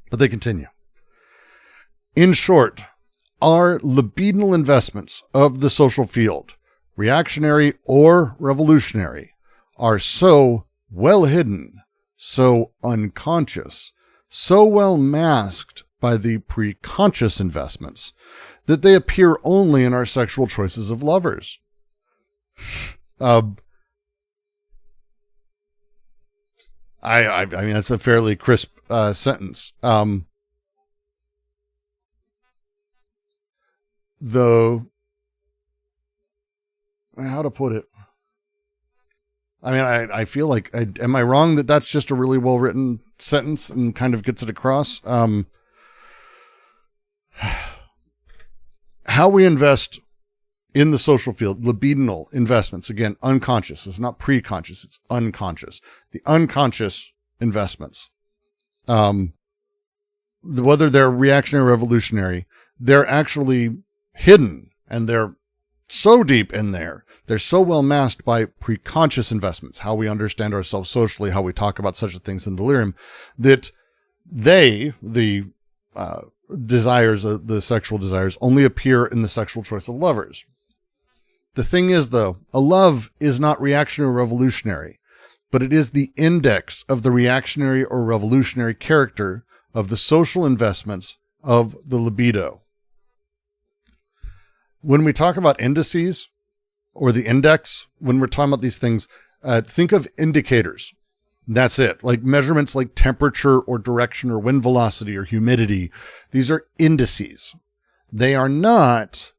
But they continue. In short, our libidinal investments of the social field, reactionary or revolutionary, are so well hidden, so unconscious, so well masked by the preconscious investments that they appear only in our sexual choices of lovers. I mean, that's a fairly crisp sentence. Though, how to put it? I mean, I feel like, am I wrong that that's just a really well-written sentence and kind of gets it across? How we invest in the social field, libidinal investments, again, unconscious. It's not pre-conscious, it's unconscious. The unconscious investments, whether they're reactionary or revolutionary, they're actually hidden, and they're so deep in there. They're so well masked by preconscious investments, how we understand ourselves socially, how we talk about such things in delirium, that the desires, the sexual desires, only appear in the sexual choice of lovers. The thing is, though, a love is not reactionary or revolutionary, but it is the index of the reactionary or revolutionary character of the social investments of the libido. When we talk about indices or the index, when we're talking about these things, think of indicators. That's it. Like measurements like temperature or direction or wind velocity or humidity. These are indices. They are not,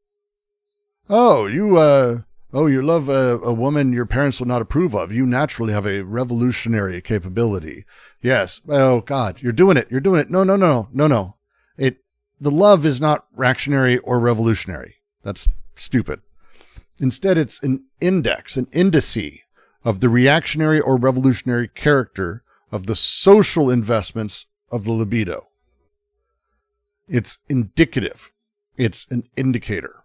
you love a woman your parents would not approve of. You naturally have a revolutionary capability. Yes. Oh God, you're doing it. No. The love is not reactionary or revolutionary. That's stupid. Instead, it's an index, an indice of the reactionary or revolutionary character of the social investments of the libido. It's indicative. It's an indicator.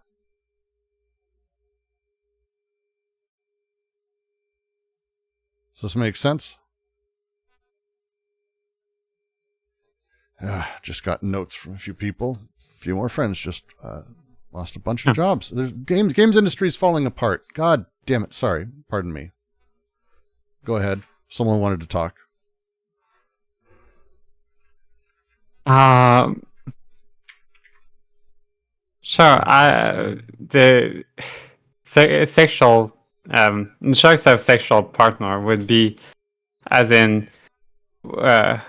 Does this make sense? Just got notes from a few people. A few more friends just lost a bunch of jobs. There's games industry is falling apart. God damn it. Sorry. Pardon me. Go ahead. Someone wanted to talk. Sure. The sexual choice of sexual partner would be, as in, to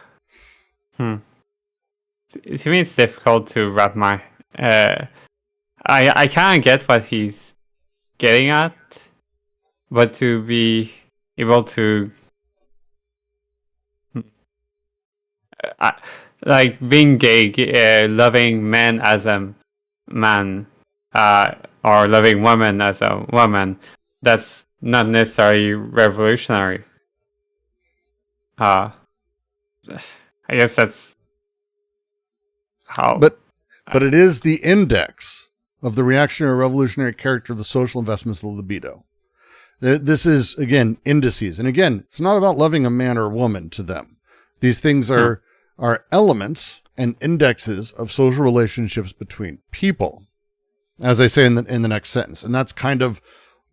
me it's difficult to wrap my. I kind of get what he's getting at, but to be able to, like being gay, loving men as a man, or loving women as a woman, that's not necessarily revolutionary. I guess that's how. But it is the index of the reactionary revolutionary character of the social investments of the libido. This is, again, indices. And again, it's not about loving a man or a woman to them. These things are elements and indexes of social relationships between people, as I say in the next sentence. And that's kind of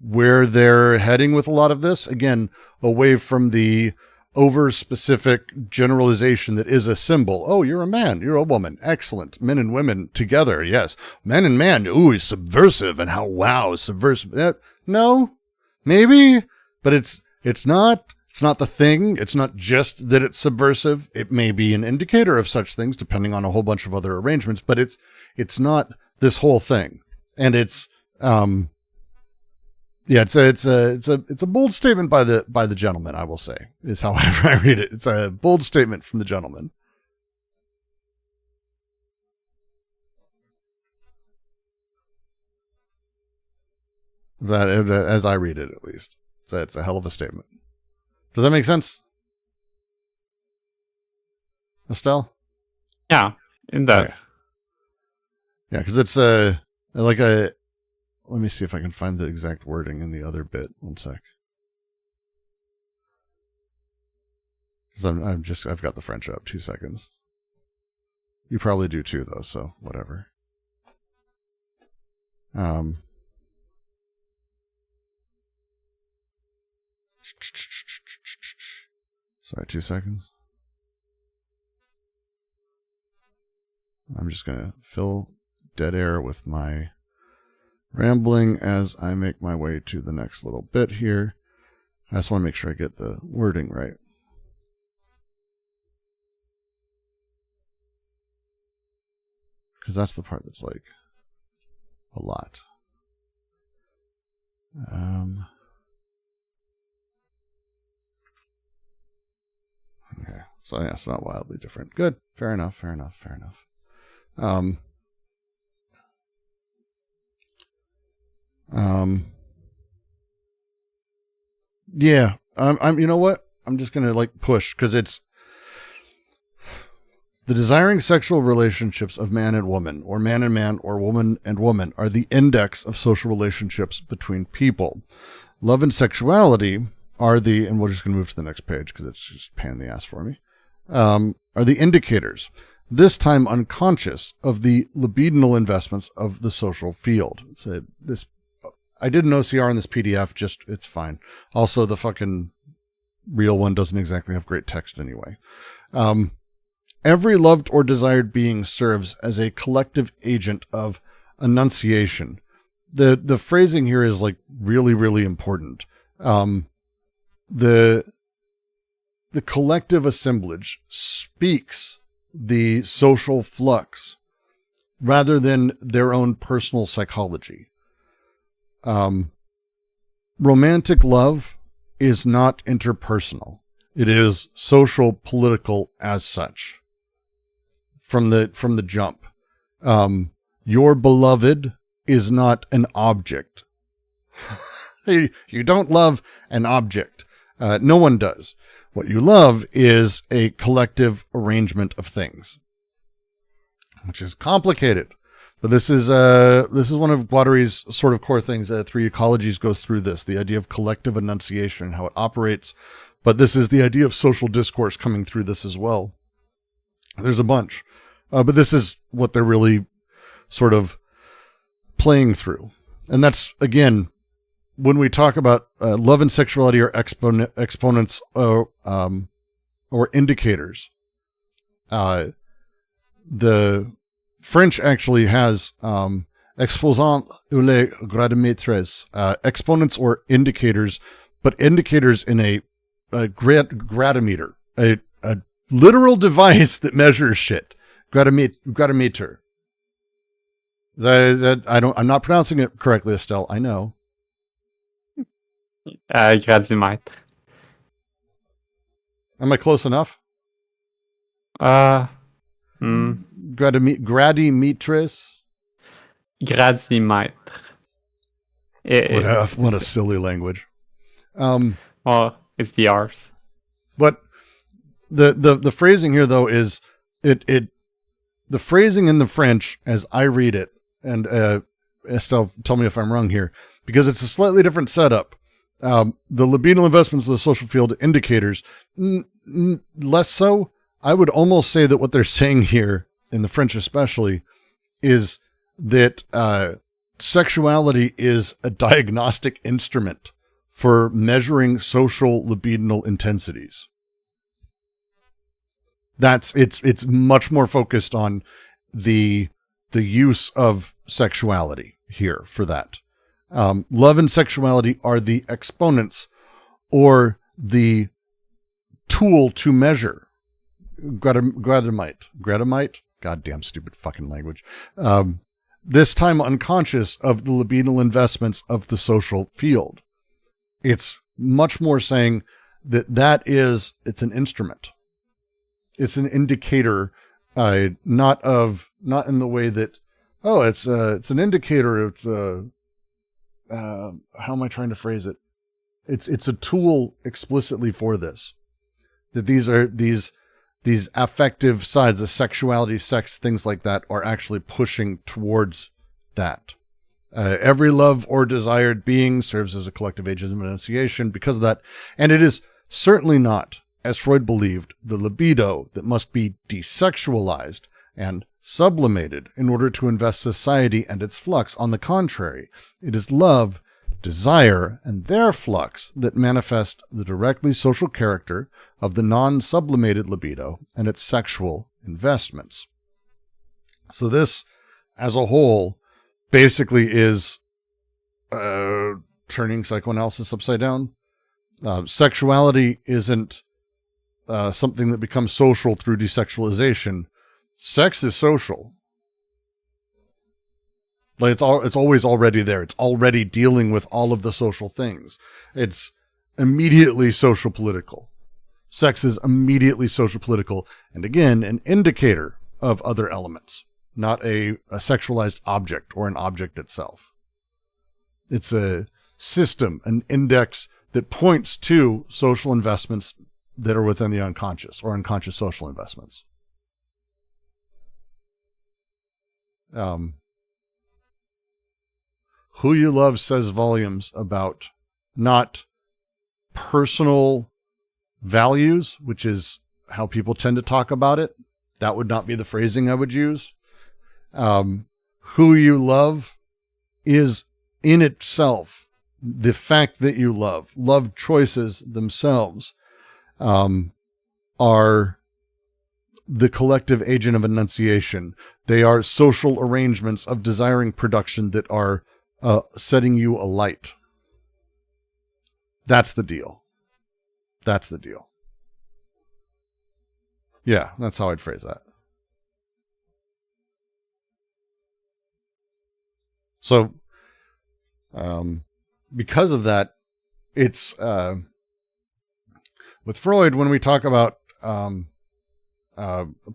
where they're heading with a lot of this. Again, away from the over-specific generalization that is a symbol. Oh, you're a man, you're a woman. Excellent. Men and women together, yes. Man and man, ooh, he's subversive. And how, wow, subversive. No, maybe, but it's not the thing. It's not just that it's subversive. It may be an indicator of such things, depending on a whole bunch of other arrangements, but it's not this whole thing. And it's a bold statement by the gentleman, I will say, is how I read it. It's a bold statement from the gentleman. That, as I read it, at least. It's a hell of a statement. Does that make sense? Estelle? Yeah, it does. Okay. Yeah, because it's let me see if I can find the exact wording in the other bit. One sec. Because I've got the French up. 2 seconds. You probably do too, though, so whatever. Sorry, 2 seconds. I'm just going to fill dead air with my rambling as I make my way to the next little bit here. I just want to make sure I get the wording right. Because that's the part that's like a lot. Okay, so yeah, it's not wildly different. Good, fair enough. Yeah, I'm. You know what? I'm just gonna push because it's the desiring sexual relationships of man and woman, or man and man, or woman and woman, are the index of social relationships between people. Love and sexuality are the, and we're just gonna move to the next page because it's just pain in the ass for me. Are the indicators, this time unconscious, of the libidinal investments of the social field. I did an OCR in this PDF, it's fine. Also, the fucking real one doesn't exactly have great text anyway. Every loved or desired being serves as a collective agent of enunciation. The phrasing here is really, really important. The collective assemblage speaks the social flux rather than their own personal psychology. Romantic love is not interpersonal. It is social, political as such. From the jump. Your beloved is not an object. You don't love an object. No one does. What you love is a collective arrangement of things, which is complicated. But this is one of Guattari's sort of core things. 3 Ecologies goes through this, the idea of collective enunciation and how it operates. But this is the idea of social discourse coming through this as well. There's a bunch. But this is what they're really sort of playing through. And that's, again, when we talk about love and sexuality are exponents or indicators. The French actually has exposants ou les gradomètres, exponents or indicators, but indicators in a gradometer, a literal device that measures shit. Gradometer. I'm not pronouncing it correctly, Estelle. I know. Gradometer. Am I close enough? Gradimetris? Gradometer. What a silly language. Well, it's the R's. But the phrasing here though is the phrasing in the French as I read it, and Estelle, tell me if I'm wrong here, because it's a slightly different setup. The libidinal investments of the social field indicators, less so. I would almost say that what they're saying here, in the French especially, is that sexuality is a diagnostic instrument for measuring social libidinal intensities. It's much more focused on the use of sexuality here for that. Love and sexuality are the exponents or the tool to measure. Gradamite, goddamn stupid fucking language. This time unconscious of the libidinal investments of the social field. It's much more saying that it's an instrument. It's an indicator, not in the way that, it's an indicator. It's how am I trying to phrase it? It's a tool explicitly for this, that these affective sides, the sexuality, sex, things like that, are actually pushing towards that. Every love or desired being serves as a collective agent of enunciation because of that. And it is certainly not, as Freud believed, the libido that must be desexualized and sublimated in order to invest society and its flux. On the contrary, it is love, desire, and their flux that manifest the directly social character of the non-sublimated libido and its sexual investments. So this, as a whole, basically is turning psychoanalysis upside down. Sexuality isn't something that becomes social through desexualization. Sex is social. Like it's always already there. It's already dealing with all of the social things. It's immediately social political. Sex is immediately social political, and again, an indicator of other elements, not a sexualized object or an object itself. It's a system, an index that points to social investments that are within the unconscious or unconscious social investments. Who you love says volumes about not personal values, which is how people tend to talk about it. That would not be the phrasing I would use. Who you love is in itself the fact that you love choices themselves are the collective agent of enunciation. They are social arrangements of desiring production that are setting you alight. That's the deal. That's the deal. Yeah, that's how I'd phrase that. So, because of that, it's with Freud, when we talk about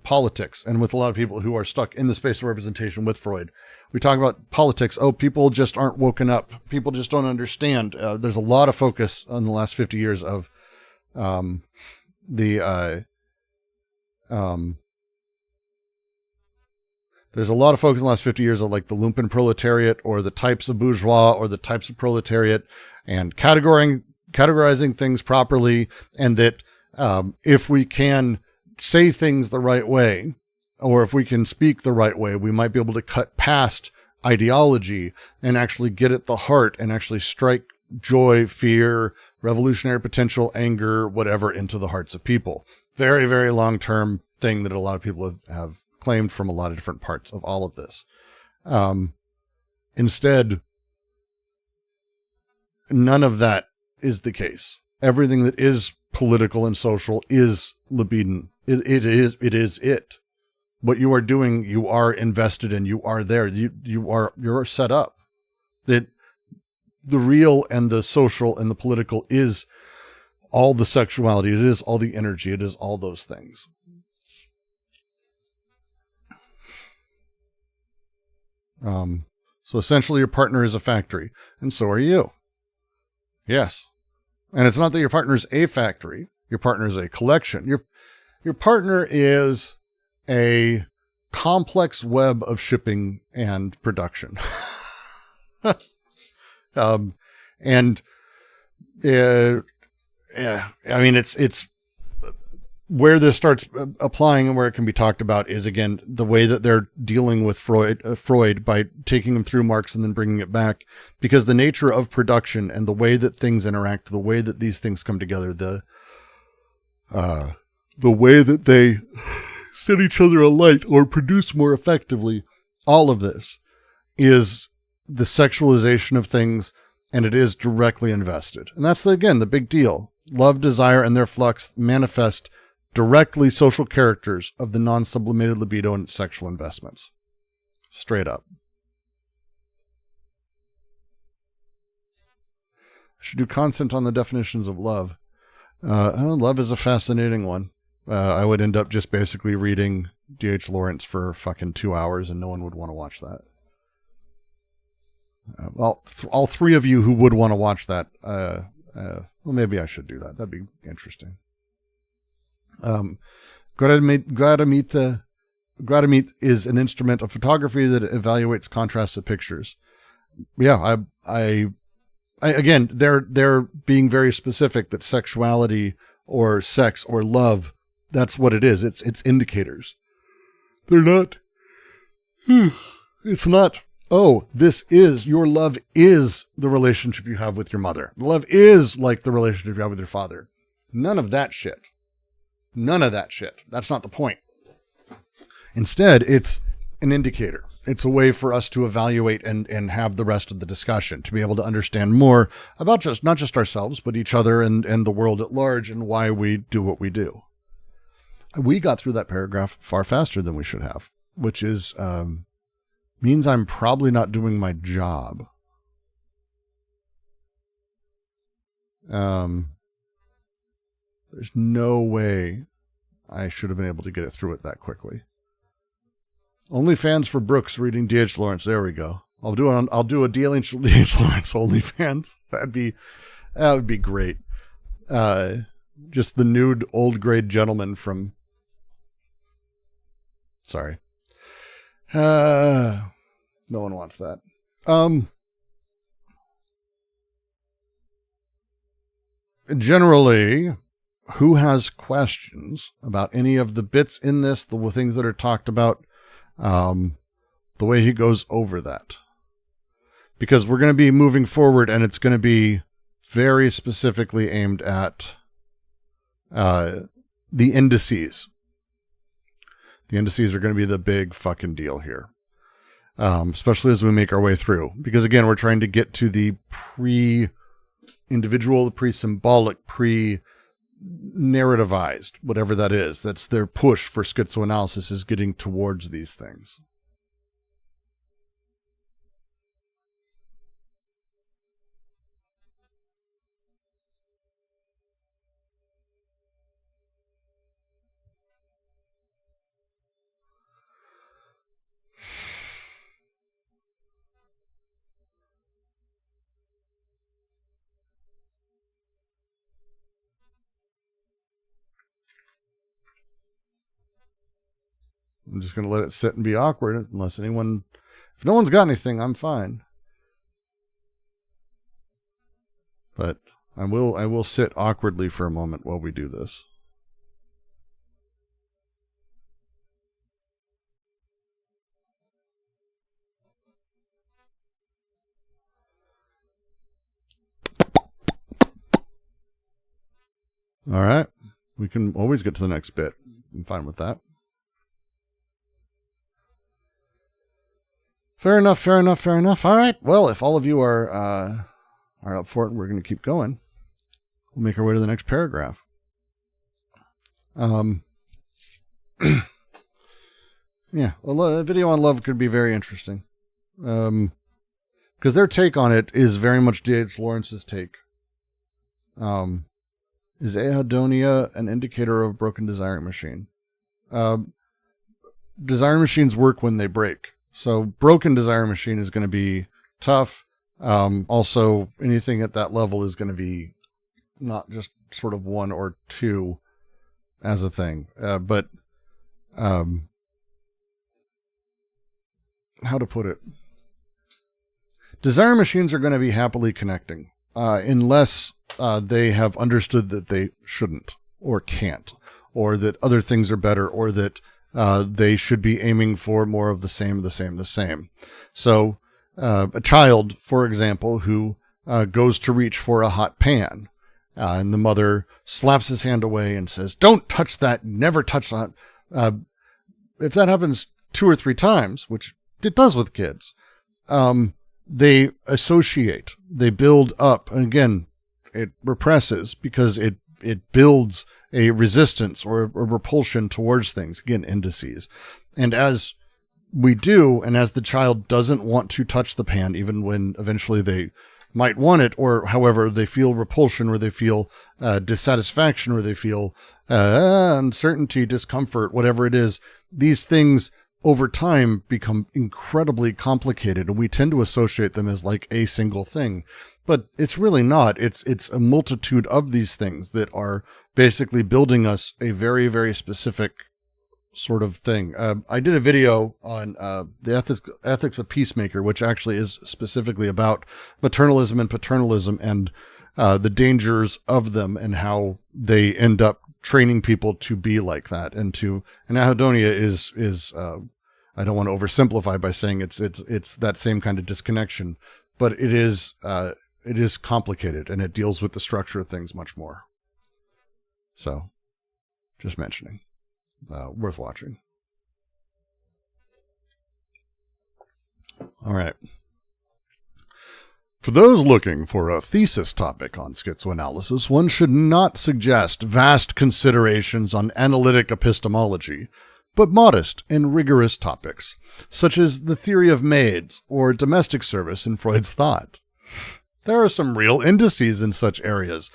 politics, and with a lot of people who are stuck in the space of representation with Freud, we talk about politics. Oh, people just aren't woken up. People just don't understand. There's a lot of focus on the last 50 years of there's a lot of focus in the last 50 years of like the lumpen proletariat or the types of bourgeois or the types of proletariat, and categorizing things properly, and that if we can say things the right way, or if we can speak the right way, we might be able to cut past ideology and actually get at the heart and actually strike joy, fear, revolutionary potential, anger, whatever, into the hearts of people. Very, very long-term thing that a lot of people have claimed from a lot of different parts of all of this. Instead, none of that is the case. Everything that is political and social is libidin. It is it. What you are doing, you are invested in, you are there, you're set up. That the real and the social and the political is all the sexuality, it is all the energy, it is all those things. So essentially your partner is a factory, and so are you. Yes. And it's not that your partner is a factory, your partner is a collection. Your partner is a complex web of shipping and production. And yeah, I mean, it's where this starts applying and where it can be talked about is, again, the way that they're dealing with Freud by taking him through Marx and then bringing it back, because the nature of production and the way that things interact, the way that these things come together, the way that they set each other alight or produce more effectively, all of this is the sexualization of things, and it is directly invested. And that's, again, the big deal. Love, desire, and their flux manifest directly social characters of the non-sublimated libido and its sexual investments. Straight up. I should do content on the definitions of love. Love is a fascinating one. I would end up just basically reading D.H. Lawrence for fucking 2 hours, and no one would want to watch that. Well, all three of you who would want to watch that, well, maybe I should do that. That'd be interesting. Gratamite is an instrument of photography that evaluates contrasts of pictures. Yeah, I again, they're being very specific that sexuality or sex or love, that's what it is. It's indicators. They're not. It's not. Oh, your love is the relationship you have with your mother. Love is like the relationship you have with your father. None of that shit. None of that shit. That's not the point. Instead, it's an indicator. It's a way for us to evaluate and have the rest of the discussion, to be able to understand more about not just ourselves, but each other and the world at large, and why we do what we do. We got through that paragraph far faster than we should have, which is means I'm probably not doing my job. There's no way I should have been able to get it through it that quickly. OnlyFans for Brooks reading D.H. Lawrence. There we go. I'll do a D.H. Lawrence OnlyFans. That would be great. Just the nude old grade gentleman from. Sorry. No one wants that. Generally, who has questions about any of the bits in this, the things that are talked about, the way he goes over that? Because we're going to be moving forward, and it's going to be very specifically aimed at the indices. The indices are going to be the big fucking deal here. Especially as we make our way through. Because again, we're trying to get to the pre-individual, the pre-symbolic, pre-narrativized, whatever that is. That's their push for schizoanalysis, is getting towards these things. I'm just going to let it sit and be awkward if no one's got anything, I'm fine. But I will sit awkwardly for a moment while we do this. All right. We can always get to the next bit. I'm fine with that. Fair enough. All right. Well, if all of you are up for it, and we're going to keep going. We'll make our way to the next paragraph. Yeah, a video on love could be very interesting. Because their take on it is very much D.H. Lawrence's take. Is anhedonia an indicator of a broken desiring machine? Desiring machines work when they break. So broken desire machine is going to be tough. Also, anything at that level is going to be not just sort of one or two. as a thing. But how to put it? Desire machines are going to be happily connecting unless they have understood that they shouldn't or can't, or that other things are better, or that they should be aiming for more of the same. So a child, for example, who goes to reach for a hot pan, and the mother slaps his hand away and says, "Don't touch that, never touch that." If that happens 2 or 3 times, which it does with kids, they associate, they build up, and again, it represses because it builds a resistance or a repulsion towards things, again, indices. And as we do, and as the child doesn't want to touch the pan, even when eventually they might want it, or however they feel repulsion, or they feel dissatisfaction, or they feel uncertainty, discomfort, whatever it is, these things over time become incredibly complicated, and we tend to associate them as like a single thing. But it's really not. It's a multitude of these things that are basically building us a very, very specific sort of thing. I did a video on the ethics of Peacemaker, which actually is specifically about maternalism and paternalism and the dangers of them and how they end up training people to be like that. And anhedonia is I don't want to oversimplify by saying it's that same kind of disconnection, but it is complicated, and it deals with the structure of things much more. So, just mentioning. Worth watching. All right. For those looking for a thesis topic on schizoanalysis, one should not suggest vast considerations on analytic epistemology, but modest and rigorous topics, such as the theory of maids or domestic service in Freud's thought. There are some real indices in such areas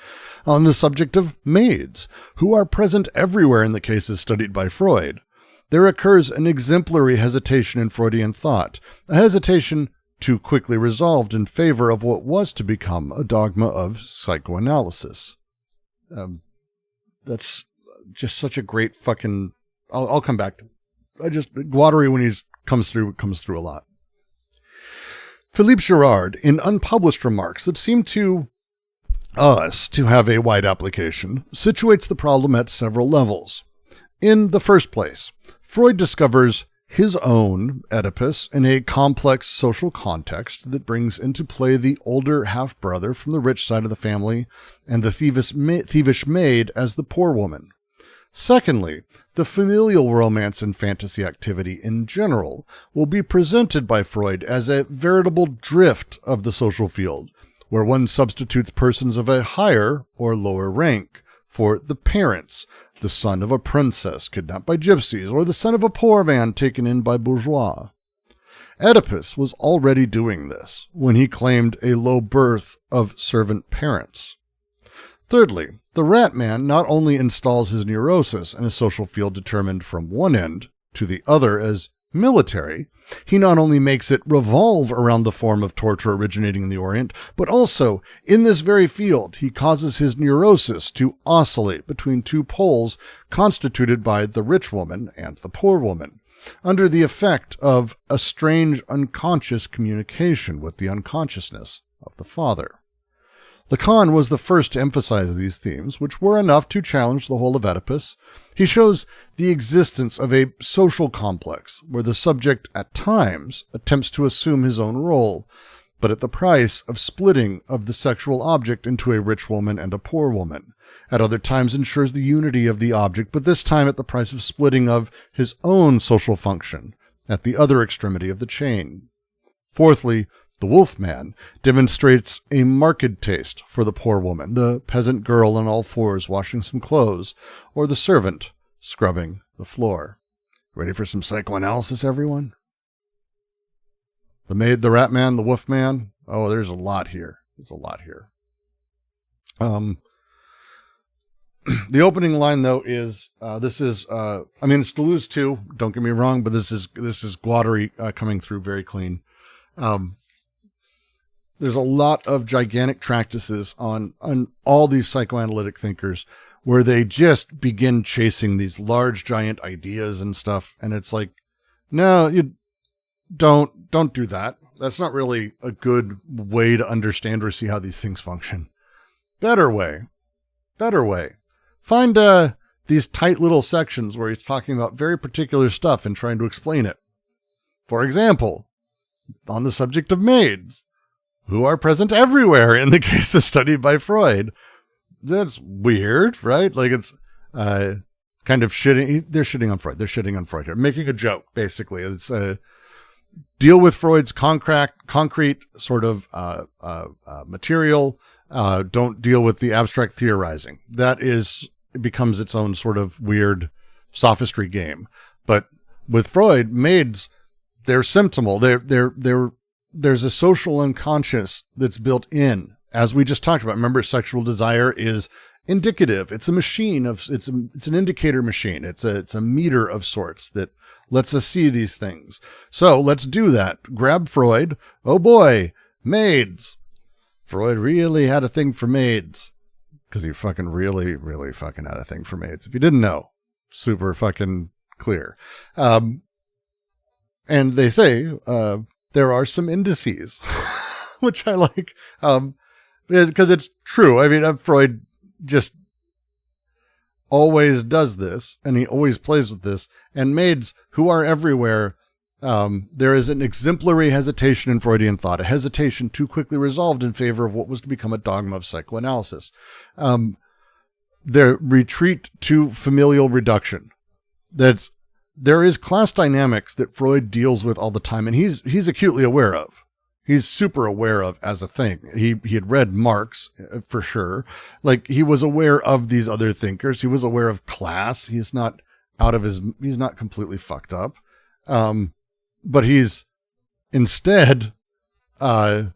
on the subject of maids, who are present everywhere in the cases studied by Freud. There occurs an exemplary hesitation in Freudian thought, a hesitation too quickly resolved in favor of what was to become a dogma of psychoanalysis. That's just such a great fucking... I'll come back to Guattari, when he comes through a lot. Philippe Girard, in unpublished remarks that seem to us to have a wide application, situates the problem at several levels. In the first place, Freud discovers his own Oedipus in a complex social context that brings into play the older half-brother from the rich side of the family and the thievish maid as the poor woman. Secondly, the familial romance and fantasy activity in general will be presented by Freud as a veritable drift of the social field, where one substitutes persons of a higher or lower rank for the parents, the son of a princess kidnapped by gypsies, or the son of a poor man taken in by bourgeois. Oedipus was already doing this when he claimed a low birth of servant parents. Thirdly, the rat man not only installs his neurosis in a social field determined from one end to the other as military, he not only makes it revolve around the form of torture originating in the Orient, but also, in this very field, he causes his neurosis to oscillate between two poles constituted by the rich woman and the poor woman, under the effect of a strange unconscious communication with the unconsciousness of the father. Lacan was the first to emphasize these themes, which were enough to challenge the whole of Oedipus. He shows the existence of a social complex, where the subject at times attempts to assume his own role, but at the price of splitting of the sexual object into a rich woman and a poor woman. At other times ensures the unity of the object, but this time at the price of splitting of his own social function, at the other extremity of the chain. Fourthly, the wolfman demonstrates a marked taste for the poor woman, the peasant girl on all fours washing some clothes, or the servant scrubbing the floor. Ready for some psychoanalysis, everyone? The maid, the rat man, the wolf man. Oh, there's a lot here. There's a lot here. The opening line, though, is it's Deleuze too. Don't get me wrong, but this is Guattari coming through very clean. There's a lot of gigantic treatises on all these psychoanalytic thinkers where they just begin chasing these large, giant ideas and stuff. And it's like, no, you don't do that. That's not really a good way to understand or see how these things function. Better way. Find these tight little sections where he's talking about very particular stuff and trying to explain it. For example, on the subject of maids, who are present everywhere in the cases studied by Freud. That's weird, right? Like it's kind of shitting. They're shitting on Freud. They're shitting on Freud here, making a joke, basically. It's deal with Freud's concrete sort of material. Don't deal with the abstract theorizing. It becomes its own sort of weird sophistry game. But with Freud, maids, they're symptomal. There's a social unconscious that's built in, as we just talked about. Remember, sexual desire is indicative. It's a machine it's an indicator machine. It's a meter of sorts that lets us see these things. So let's do that. Grab Freud. Oh boy, maids. Freud really had a thing for maids, because he fucking really, really fucking had a thing for maids. If you didn't know, super fucking clear. And they say, there are some indices, which I like, because it's true. I mean, Freud just always does this, and he always plays with this. And maids who are everywhere, there is an exemplary hesitation in Freudian thought, a hesitation too quickly resolved in favor of what was to become a dogma of psychoanalysis. Their retreat to familial reduction. There is class dynamics that Freud deals with all the time, and he's acutely aware of. He's super aware of as a thing. He had read Marx for sure. Like, he was aware of these other thinkers. He was aware of class. He's not completely fucked up. But instead of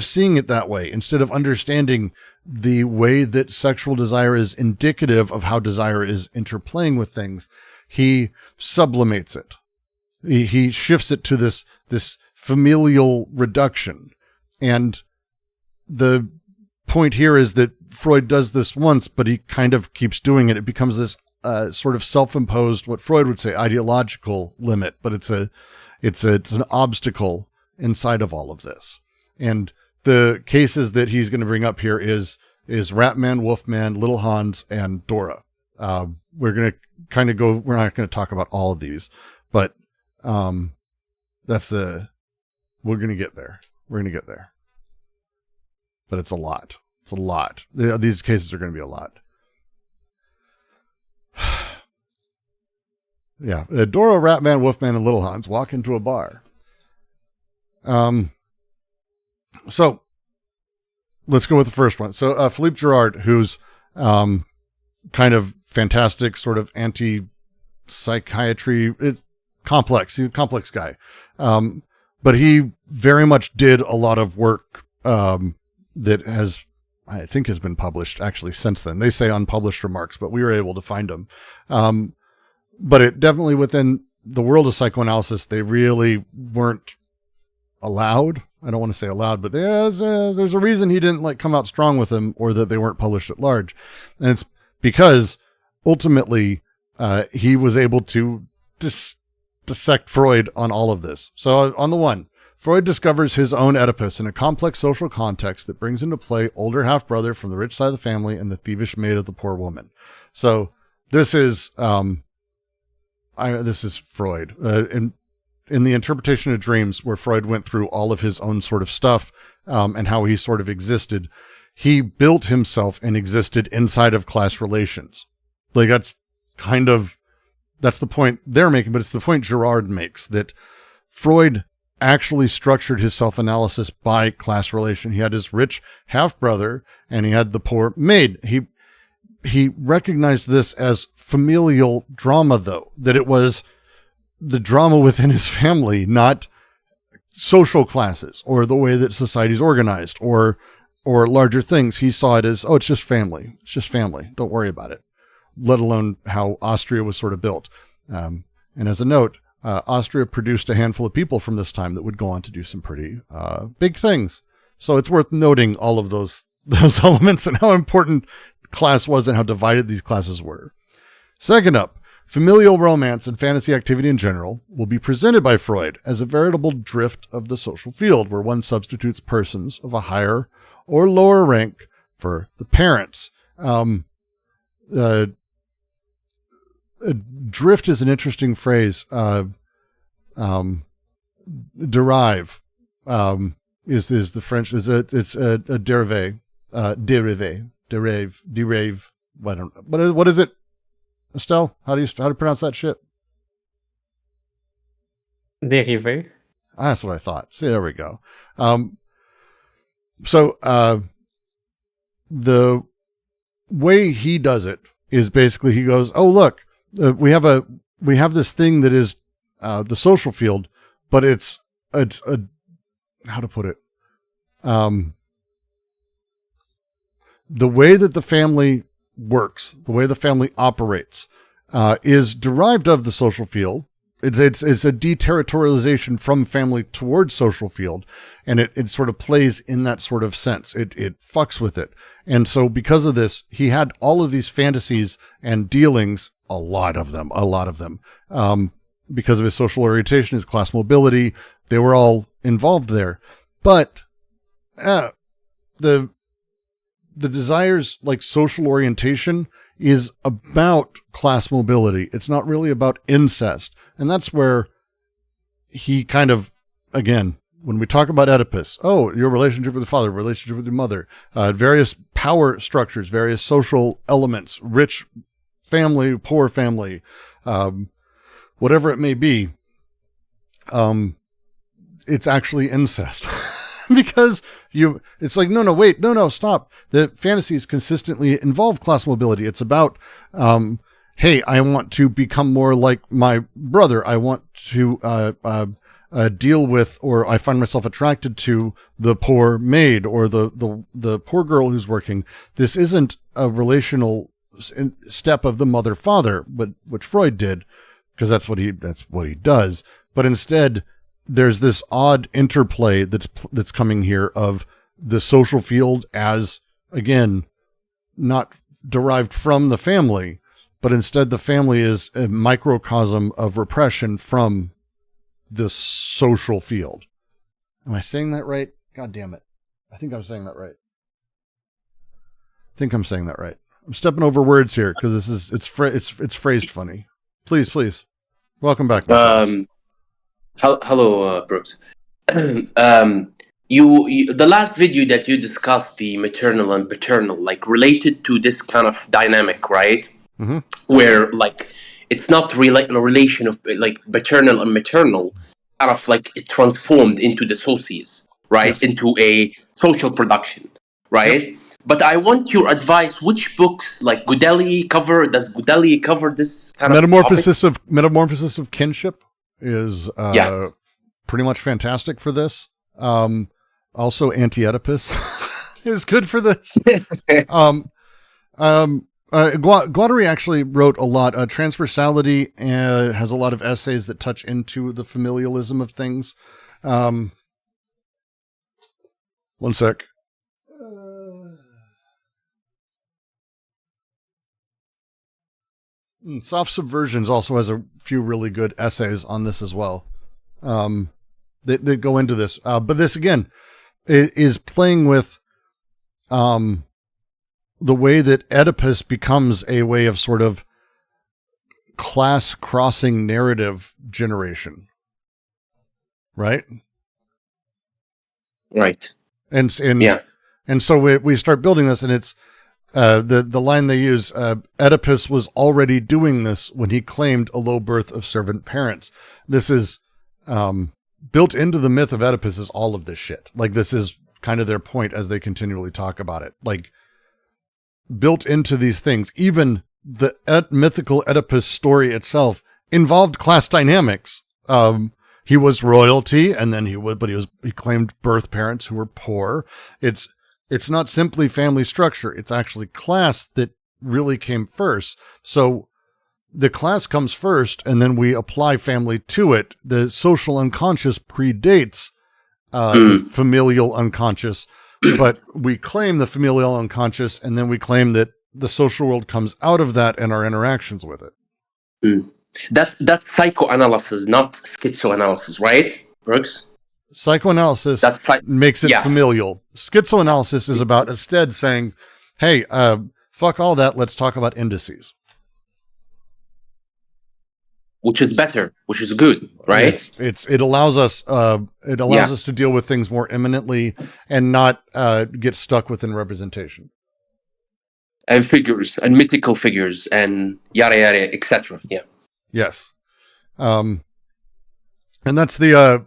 seeing it that way, instead of understanding the way that sexual desire is indicative of how desire is interplaying with things, he sublimates it. He shifts it to this familial reduction. And the point here is that Freud does this once, but he kind of keeps doing it. It becomes this sort of self-imposed, what Freud would say, ideological limit, but it's an obstacle inside of all of this. And the cases that he's going to bring up here is Ratman, Wolfman, Little Hans, and Dora. We're going to kind of we're not going to talk about all of these, but we're going to get there. We're going to get there. But it's a lot. It's a lot. These cases are going to be a lot. Yeah. Dora, Ratman, Wolfman, and Little Hans walk into a bar. So let's go with the first one. So Philippe Girard, who's kind of fantastic, sort of anti-psychiatry, complex. He's a complex guy. But he very much did a lot of work that I think has been published actually since then. They say unpublished remarks, but we were able to find them. But it definitely, within the world of psychoanalysis, they really weren't allowed. I don't want to say allowed, but there's a reason he didn't come out strong with them, or that they weren't published at large. And it's because ultimately he was able to dissect Freud on all of this. So on the one, Freud discovers his own Oedipus in a complex social context that brings into play older half-brother from the rich side of the family and the thievish maid of the poor woman. So this is Freud. In the interpretation of dreams, where Freud went through all of his own sort of stuff and how he sort of existed, he built himself and existed inside of class relations. Like, that's the point they're making, but it's the point Girard makes, that Freud actually structured his self-analysis by class relation. He had his rich half-brother and he had the poor maid. He recognized this as familial drama, though, that it was the drama within his family, not social classes or the way that society's organized or larger things. He saw it as, it's just family. It's just family. Don't worry about it. Let alone how Austria was sort of built. And as a note, Austria produced a handful of people from this time that would go on to do some pretty big things. So it's worth noting all of those those elements and how important class was and how divided these classes were. Second up, familial romance and fantasy activity in general will be presented by Freud as a veritable drift of the social field, where one substitutes persons of a higher or lower rank for the parents. Drift is an interesting phrase. Derive is the French, it's a derive. I don't know. What is it, Estelle? How do you pronounce that shit? Dérivé. That's what I thought. See, there we go. So the way he does it is basically he goes, oh, look, we have this thing that is the social field, but it's a how to put it? The way that the family works, the way the family operates, is derived of the social field. It's a deterritorialization from family towards social field, and it sort of plays in that sort of sense. It fucks with it. And so because of this, he had all of these fantasies and dealings, a lot of them, because of his social orientation, his class mobility, they were all involved there. But the desires, like social orientation, is about class mobility. It's not really about incest. And that's where he kind of, again, when we talk about Oedipus, your relationship with the father, relationship with your mother, various power structures, various social elements, rich family, poor family, whatever it may be, it's actually incest. Because it's like, no, stop. The fantasies consistently involve class mobility. It's about, hey, I want to become more like my brother. I want to deal with, or I find myself attracted to the poor maid or the poor girl who's working. This isn't a relational step of the mother-father, but which Freud did, because that's what he does. But instead, there's this odd interplay that's coming here of the social field as, again, not derived from the family, but instead the family is a microcosm of repression from the social field. Am I saying that right? God damn it. I think I'm saying that right. I'm stepping over words here because it's phrased funny. Please. Welcome back. Hello, Brooks. You the last video that you discussed, the maternal and paternal, like related to this kind of dynamic, right? Mm-hmm. Where like it's not really a relation of like paternal and maternal, kind of like it transformed into the socius, right? Yes. Into a social production, right? Yep. But I want your advice. Which books, like does Guattari cover this kind of Metamorphosis of Kinship is pretty much fantastic for this. Also, Anti-Oedipus is good for this. Guattari actually wrote a lot. Transversality has a lot of essays that touch into the familialism of things. One sec. Soft Subversions also has a few really good essays on this as well. That go into this. But this, again, is playing with the way that Oedipus becomes a way of sort of class-crossing narrative generation. Right? Right. And so we start building this, and it's the line they use, Oedipus was already doing this when he claimed a low birth of servant parents. This is built into the myth of Oedipus is all of this shit. Like, this is kind of their point as they continually talk about it. Like, built into these things, even the mythical Oedipus story itself involved class dynamics. He was royalty, and then he claimed birth parents who were poor. It's not simply family structure. It's actually class that really came first. So the class comes first, and then we apply family to it. The social unconscious predates the familial unconscious, but we claim the familial unconscious, and then we claim that the social world comes out of that and our interactions with it. That's psychoanalysis, not schizoanalysis, right, Brooks? Psychoanalysis makes it familial. Schizoanalysis is about instead saying, hey, fuck all that, let's talk about indices. Which is better, which is good, right? It allows us us to deal with things more imminently and not get stuck within representation. And figures and mythical figures and yada yada, etc. Yeah. Yes. And that's the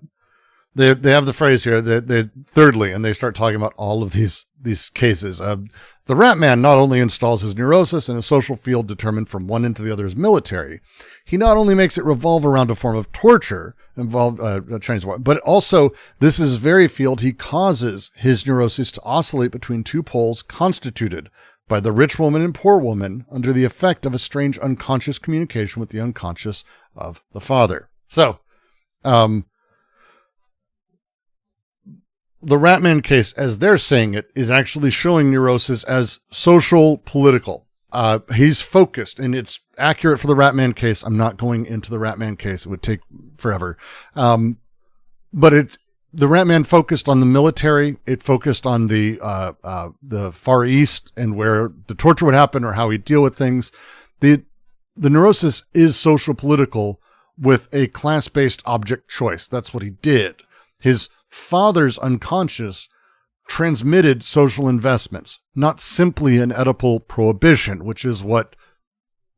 they have the phrase here that thirdly, and they start talking about all of these cases. The rat man not only installs his neurosis in a social field determined from one end to the other as military, he not only makes it revolve around a form of torture involved Chinese war, but also this is very field he causes his neurosis to oscillate between two poles constituted by the rich woman and poor woman under the effect of a strange unconscious communication with the unconscious of the father. So, the Ratman case, as they're saying it, is actually showing neurosis as social political. He's focused, and it's accurate for the Ratman case. I'm not going into the Ratman case. It would take forever. But the Ratman focused on the military. It focused on the Far East and where the torture would happen or how he'd deal with things. The neurosis is social political with a class-based object choice. That's what he did. His father's unconscious transmitted social investments, not simply an Oedipal prohibition, which is what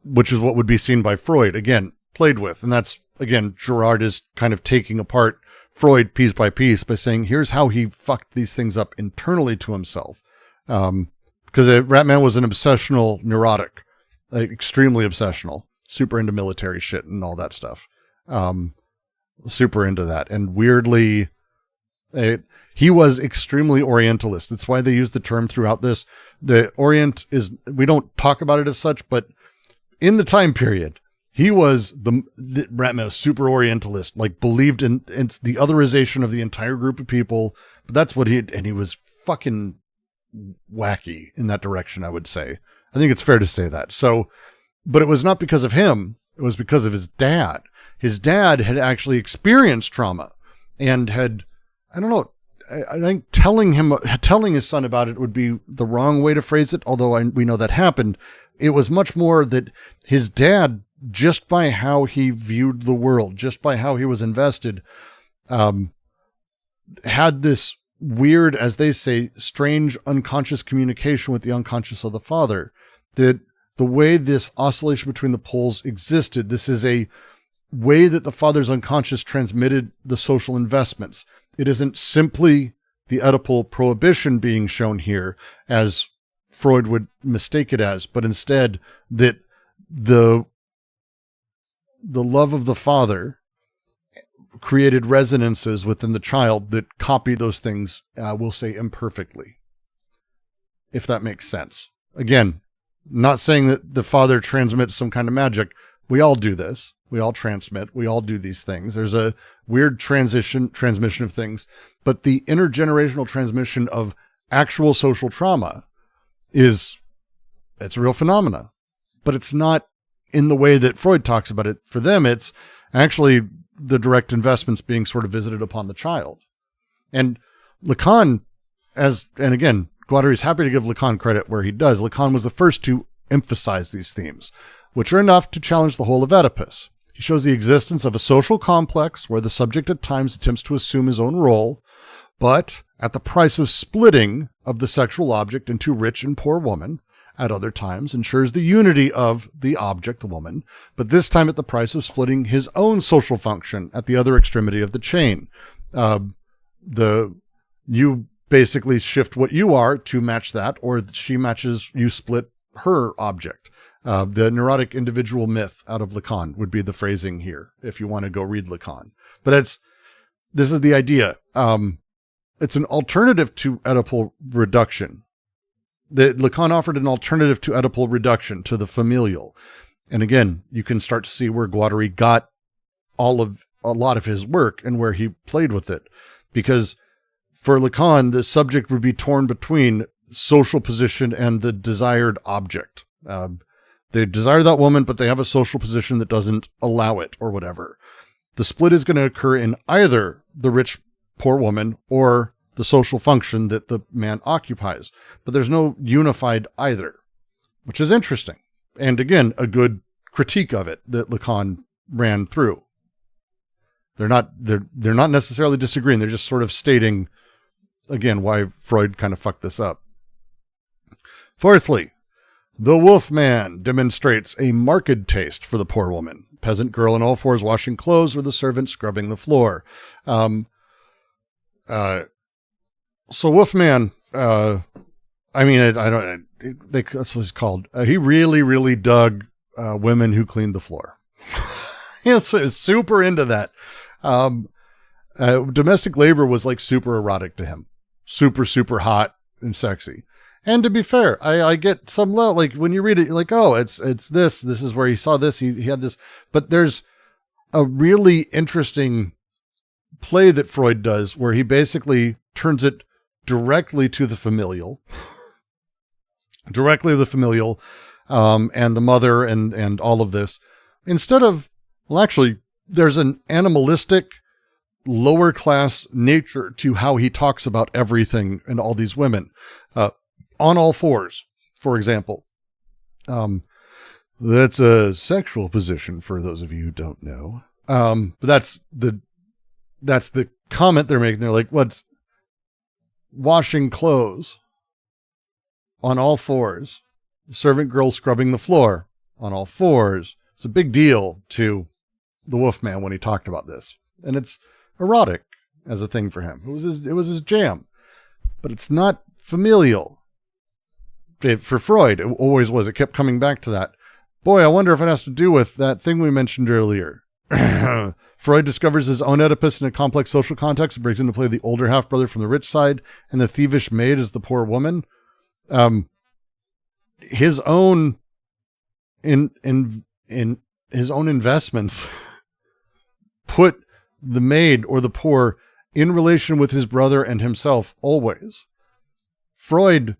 would be seen by Freud, again, played with. And that's, again, Girard is kind of taking apart Freud piece by piece by saying, here's how he fucked these things up internally to himself. Because Ratman was an obsessional neurotic, extremely obsessional, super into military shit and all that stuff. Super into that. And weirdly, he was extremely Orientalist. That's why they use the term throughout this. The Orient is, we don't talk about it as such, but in the time period, he was the Ratman was super Orientalist, like believed in the otherization of the entire group of people. But that's what and he was fucking wacky in that direction, I would say. I think it's fair to say that. So, but it was not because of him. It was because of his dad. His dad had actually experienced trauma and had, I don't know, I think telling his son about it would be the wrong way to phrase it, although we know that happened. It was much more that his dad, just by how he viewed the world, just by how he was invested, had this weird, as they say, strange unconscious communication with the unconscious of the father. That the way this oscillation between the poles existed, this is a way that the father's unconscious transmitted the social investments. It isn't simply the Oedipal prohibition being shown here, as Freud would mistake it as, but instead that the love of the father created resonances within the child that copy those things, we'll say imperfectly, if that makes sense. Again, not saying that the father transmits some kind of magic. We all do this. We all transmit. We all do these things. There's a weird transmission of things, but the intergenerational transmission of actual social trauma it's a real phenomena, but it's not in the way that Freud talks about it. For them, it's actually the direct investments being sort of visited upon the child. And Lacan, and again, Guattari is happy to give Lacan credit where he does. Lacan was the first to emphasize these themes, which are enough to challenge the whole of Oedipus. He shows the existence of a social complex where the subject at times attempts to assume his own role, but at the price of splitting of the sexual object into rich and poor woman, at other times ensures the unity of the object, the woman, but this time at the price of splitting his own social function at the other extremity of the chain. You basically shift what you are to match that, or she matches, you split her object. The neurotic individual myth out of Lacan would be the phrasing here, if you want to go read Lacan. But this is the idea. It's an alternative to Oedipal reduction. Lacan offered an alternative to Oedipal reduction, to the familial. And again, you can start to see where Guattari got a lot of his work and where he played with it. Because For Lacan, the subject would be torn between social position and the desired object. They desire that woman, but they have a social position that doesn't allow it or whatever. The split is going to occur in either the rich, poor woman or the social function that the man occupies. But there's no unified either, which is interesting. And again, a good critique of it that Lacan ran through. They're not necessarily disagreeing. They're just sort of stating, again, why Freud kind of fucked this up. Fourthly, the Wolfman demonstrates a marked taste for the poor woman. Peasant girl on all fours washing clothes or the servant scrubbing the floor. So Wolfman, that's what he's called. He really, really dug women who cleaned the floor. He's super into that. Domestic labor was like super erotic to him. Super, super hot and sexy. And to be fair, I get some level, like when you read it, you're like, oh, it's this is where he saw this. He had this, but there's a really interesting play that Freud does where he basically turns it directly to the familial, and the mother and all of this, instead of, well, actually there's an animalistic lower class nature to how he talks about everything and all these women, on all fours, for example. That's a sexual position for those of you who don't know. But that's the comment they're making. They're like, what's washing clothes on all fours, the servant girl scrubbing the floor on all fours. It's a big deal to the Wolfman when he talked about this. And it's erotic as a thing for him. It was his jam, but it's not familial. For Freud, it always was. It kept coming back to that. Boy, I wonder if it has to do with that thing we mentioned earlier. Freud discovers his own Oedipus in a complex social context and brings into play the older half-brother from the rich side and the thievish maid as the poor woman. His own in his own investments put the maid or the poor in relation with his brother and himself always. Freud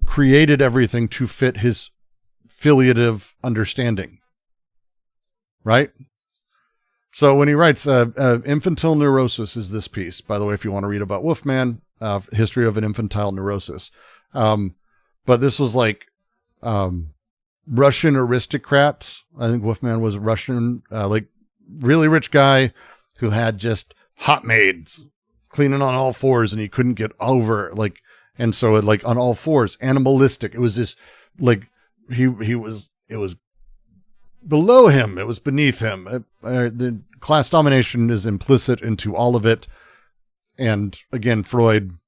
created everything to fit his filiative understanding, right? So when he writes, infantile neurosis is this piece, by the way, if you want to read about Wolfman, history of an infantile neurosis. But this was like, Russian aristocrats. I think Wolfman was Russian, like really rich guy who had just hot maids cleaning on all fours and he couldn't get over like, and so it like on all fours, animalistic. It was this like, it was below him. It was beneath him. The class domination is implicit into all of it. And again, Freud,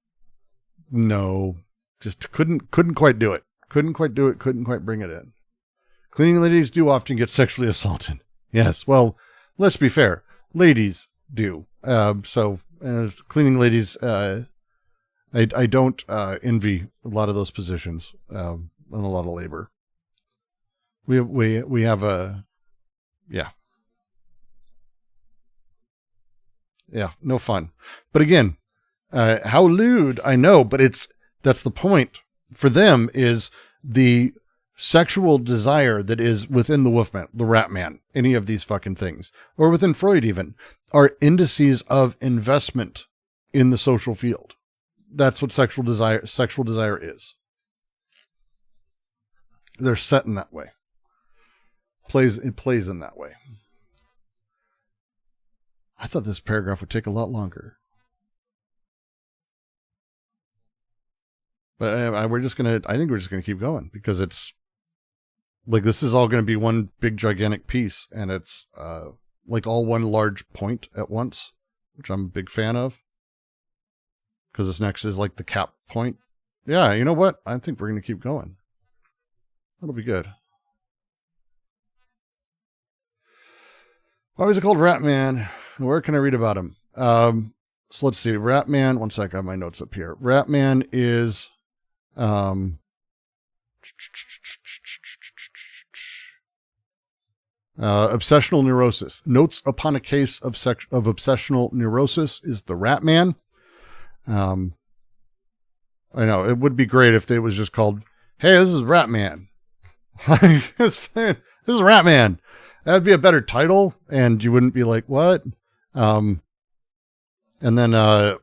no, just couldn't quite do it. Couldn't quite bring it in. Cleaning ladies do often get sexually assaulted. Yes. Well, let's be fair. Ladies do. Cleaning ladies, I don't envy a lot of those positions, and a lot of labor. We have a, no fun. But again, how lewd, I know, but that's the point for them is the sexual desire that is within the Wolfman, the Rat Man, any of these fucking things, or within Freud even, are indices of investment in the social field. That's what sexual desire is. They're set in that way. It plays in that way. I thought this paragraph would take a lot longer. But I think we're just going to keep going because it's like, this is all going to be one big gigantic piece and it's like all one large point at once, which I'm a big fan of. Because this next is like the cap point. Yeah, you know what? I think we're going to keep going. That'll be good. Why was it called Rat Man? Where can I read about him? So let's see. Rat Man. One sec. I have my notes up here. Rat Man is obsessional neurosis. Notes upon a case of obsessional neurosis is the Rat Man. I know it would be great if it was just called, "Hey, this is Rat Man." This is Rat Man. That'd be a better title, and you wouldn't be like, "What?" And then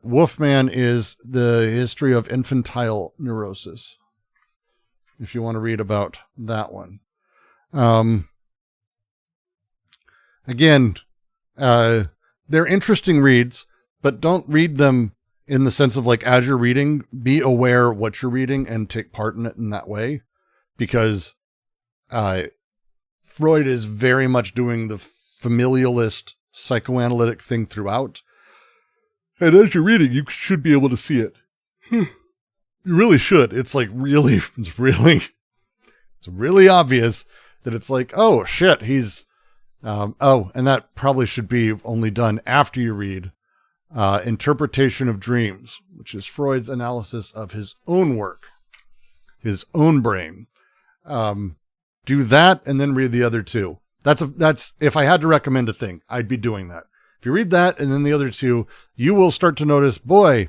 Wolfman is the history of infantile neurosis. If you want to read about that one. Again, they're interesting reads, but don't read them in the sense of like, as you're reading, be aware what you're reading and take part in it in that way. Because Freud is very much doing the familialist psychoanalytic thing throughout. And as you're reading, you should be able to see it. You really should. It's like it's really obvious that it's like, oh shit, he's, and that probably should be only done after you read Interpretation of Dreams, which is Freud's analysis of his own work, his own brain. Do that and then read the other two. That's if I had to recommend a thing, I'd be doing that. If you read that and then the other two, you will start to notice, boy,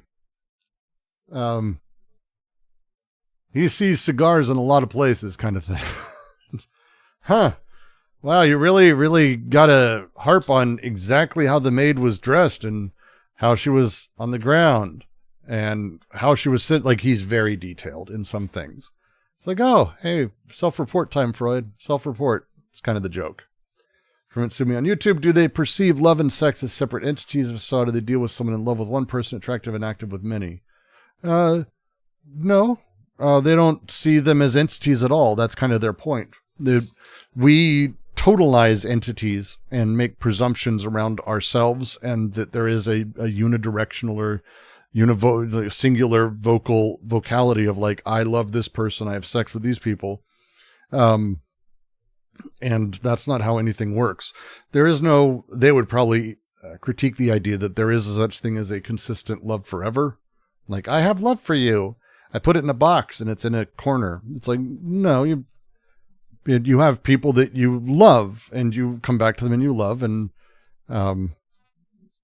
he sees cigars in a lot of places, kind of thing. Huh. Wow, you really, really got to harp on exactly how the maid was dressed and how she was on the ground and how she was sitting. Like, he's very detailed in some things. It's like, oh, hey, self-report time, Freud. Self-report. It's kind of the joke. From Itsumi on YouTube, do they perceive love and sex as separate entities? If so, do they deal with someone in love with one person, attractive and active with many? No. They don't see them as entities at all. That's kind of their point. We totalize entities and make presumptions around ourselves, and that there is a unidirectional or singular vocality of like, I love this person, I have sex with these people. And that's not how anything works. They would probably critique the idea that there is such thing as a consistent love forever. Like, I have love for you. I put it in a box and it's in a corner. It's like, no, you have people that you love and you come back to them and you love. And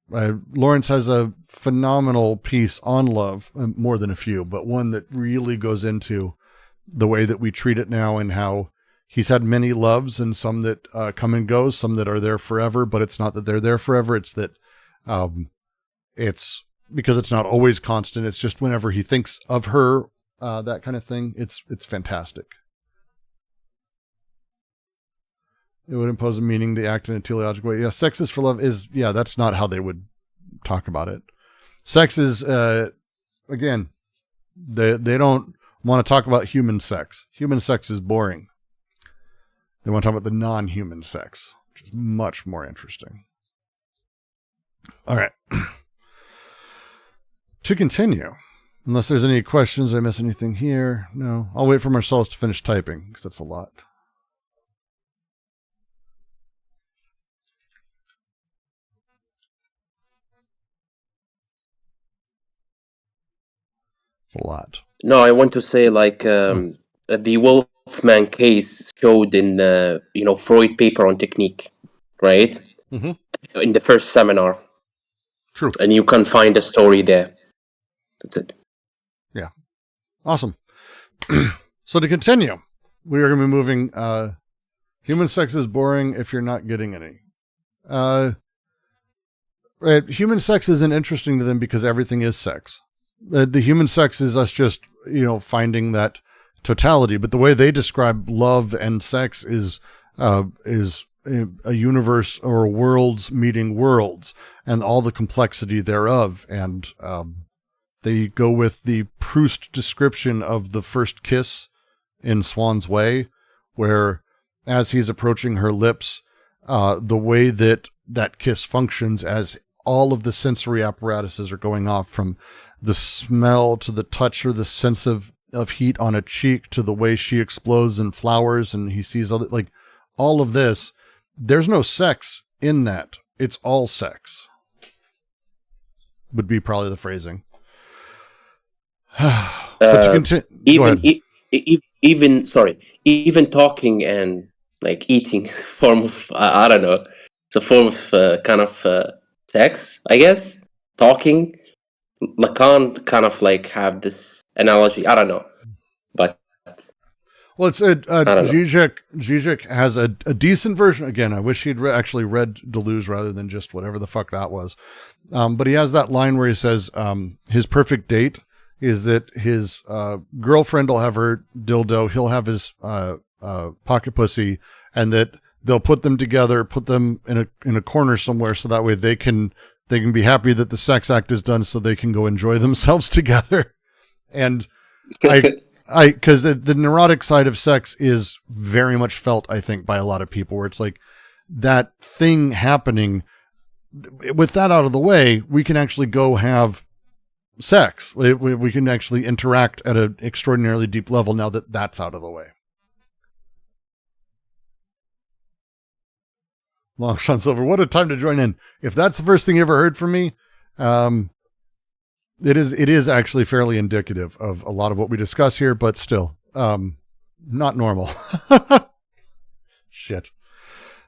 Lawrence has a phenomenal piece on love, more than a few, but one that really goes into the way that we treat it now and how he's had many loves and some that come and go, some that are there forever, but it's not that they're there forever. It's that it's because it's not always constant. It's just whenever he thinks of her, that kind of thing. It's fantastic. It would impose a meaning to act in a teleological way. Yeah, sex is for love that's not how they would talk about it. Sex is, again, they don't want to talk about human sex. Human sex is boring. They want to talk about the non-human sex, which is much more interesting. All right. To continue, unless there's any questions, I miss anything here? No. I'll wait for Marcellus to finish typing, because that's a lot. It's a lot. No, I want to say, like, the Wolfman case showed in the Freud paper on technique, right? Mm-hmm. In the first seminar. True. And you can find a story there. That's it. Yeah. Awesome. So to continue, we are going to be moving. Human sex is boring if you're not getting any. Human sex isn't interesting to them because everything is sex. The human sex is us just, finding that totality. But the way they describe love and sex is a universe or worlds meeting worlds and all the complexity thereof. And they go with the Proust description of the first kiss in Swan's Way, where as he's approaching her lips, the way that kiss functions as all of the sensory apparatuses are going off, from the smell to the touch or the sense of heat on a cheek to the way she explodes in flowers and he sees all of this. There's no sex in that. It's all sex. Would be probably the phrasing. But to continue, even talking and like eating form of I don't know. It's a form of kind of sex, I guess. Talking. Lacan kind of like have this analogy. I don't know, but well, it's Zizek has a decent version. Again, I wish he'd actually read Deleuze rather than just whatever the fuck that was. But he has that line where he says his perfect date is that his girlfriend will have her dildo, he'll have his pocket pussy, and that they'll put them together, put them in a corner somewhere, so that way they can be happy that the sex act is done, so they can go enjoy themselves together. And because the neurotic side of sex is very much felt, I think, by a lot of people, where it's like that thing happening. With that out of the way, we can actually go have sex. We can actually interact at an extraordinarily deep level now that that's out of the way. Long Sean Silver, what a time to join in. If that's the first thing you ever heard from me, it is actually fairly indicative of a lot of what we discuss here, but still, not normal. Shit.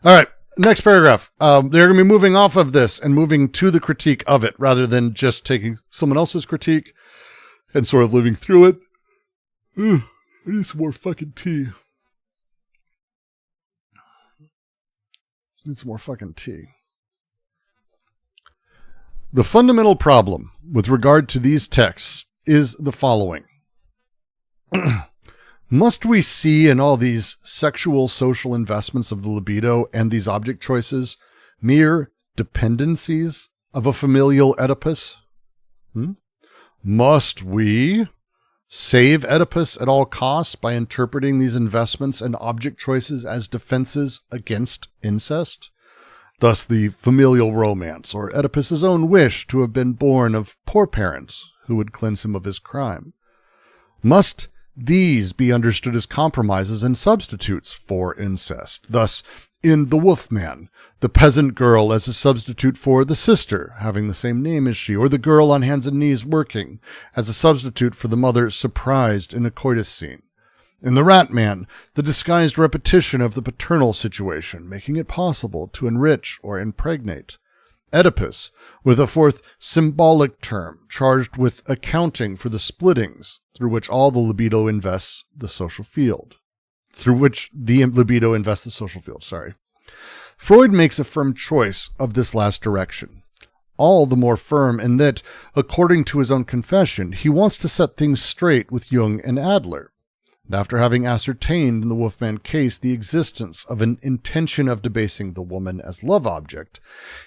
All right. Next paragraph. They're going to be moving off of this and moving to the critique of it rather than just taking someone else's critique and sort of living through it. I need some more fucking tea. The fundamental problem with regard to these texts is the following. Must we see in all these sexual social investments of the libido and these object choices mere dependencies of a familial Oedipus? Must we save Oedipus at all costs by interpreting these investments and object choices as defenses against incest? Thus the familial romance, or Oedipus's own wish to have been born of poor parents who would cleanse him of his crime. Must these be understood as compromises and substitutes for incest? Thus, in The Wolfman, the peasant girl as a substitute for the sister having the same name as she, or the girl on hands and knees working as a substitute for the mother surprised in a coitus scene. In The Rat Man, the disguised repetition of the paternal situation, making it possible to enrich or impregnate. Oedipus, with a fourth symbolic term charged with accounting for the splittings through which all the libido invests the social field. Freud makes a firm choice of this last direction. All the more firm in that, according to his own confession, he wants to set things straight with Jung and Adler. And after having ascertained in the Wolfman case the existence of an intention of debasing the woman as love object,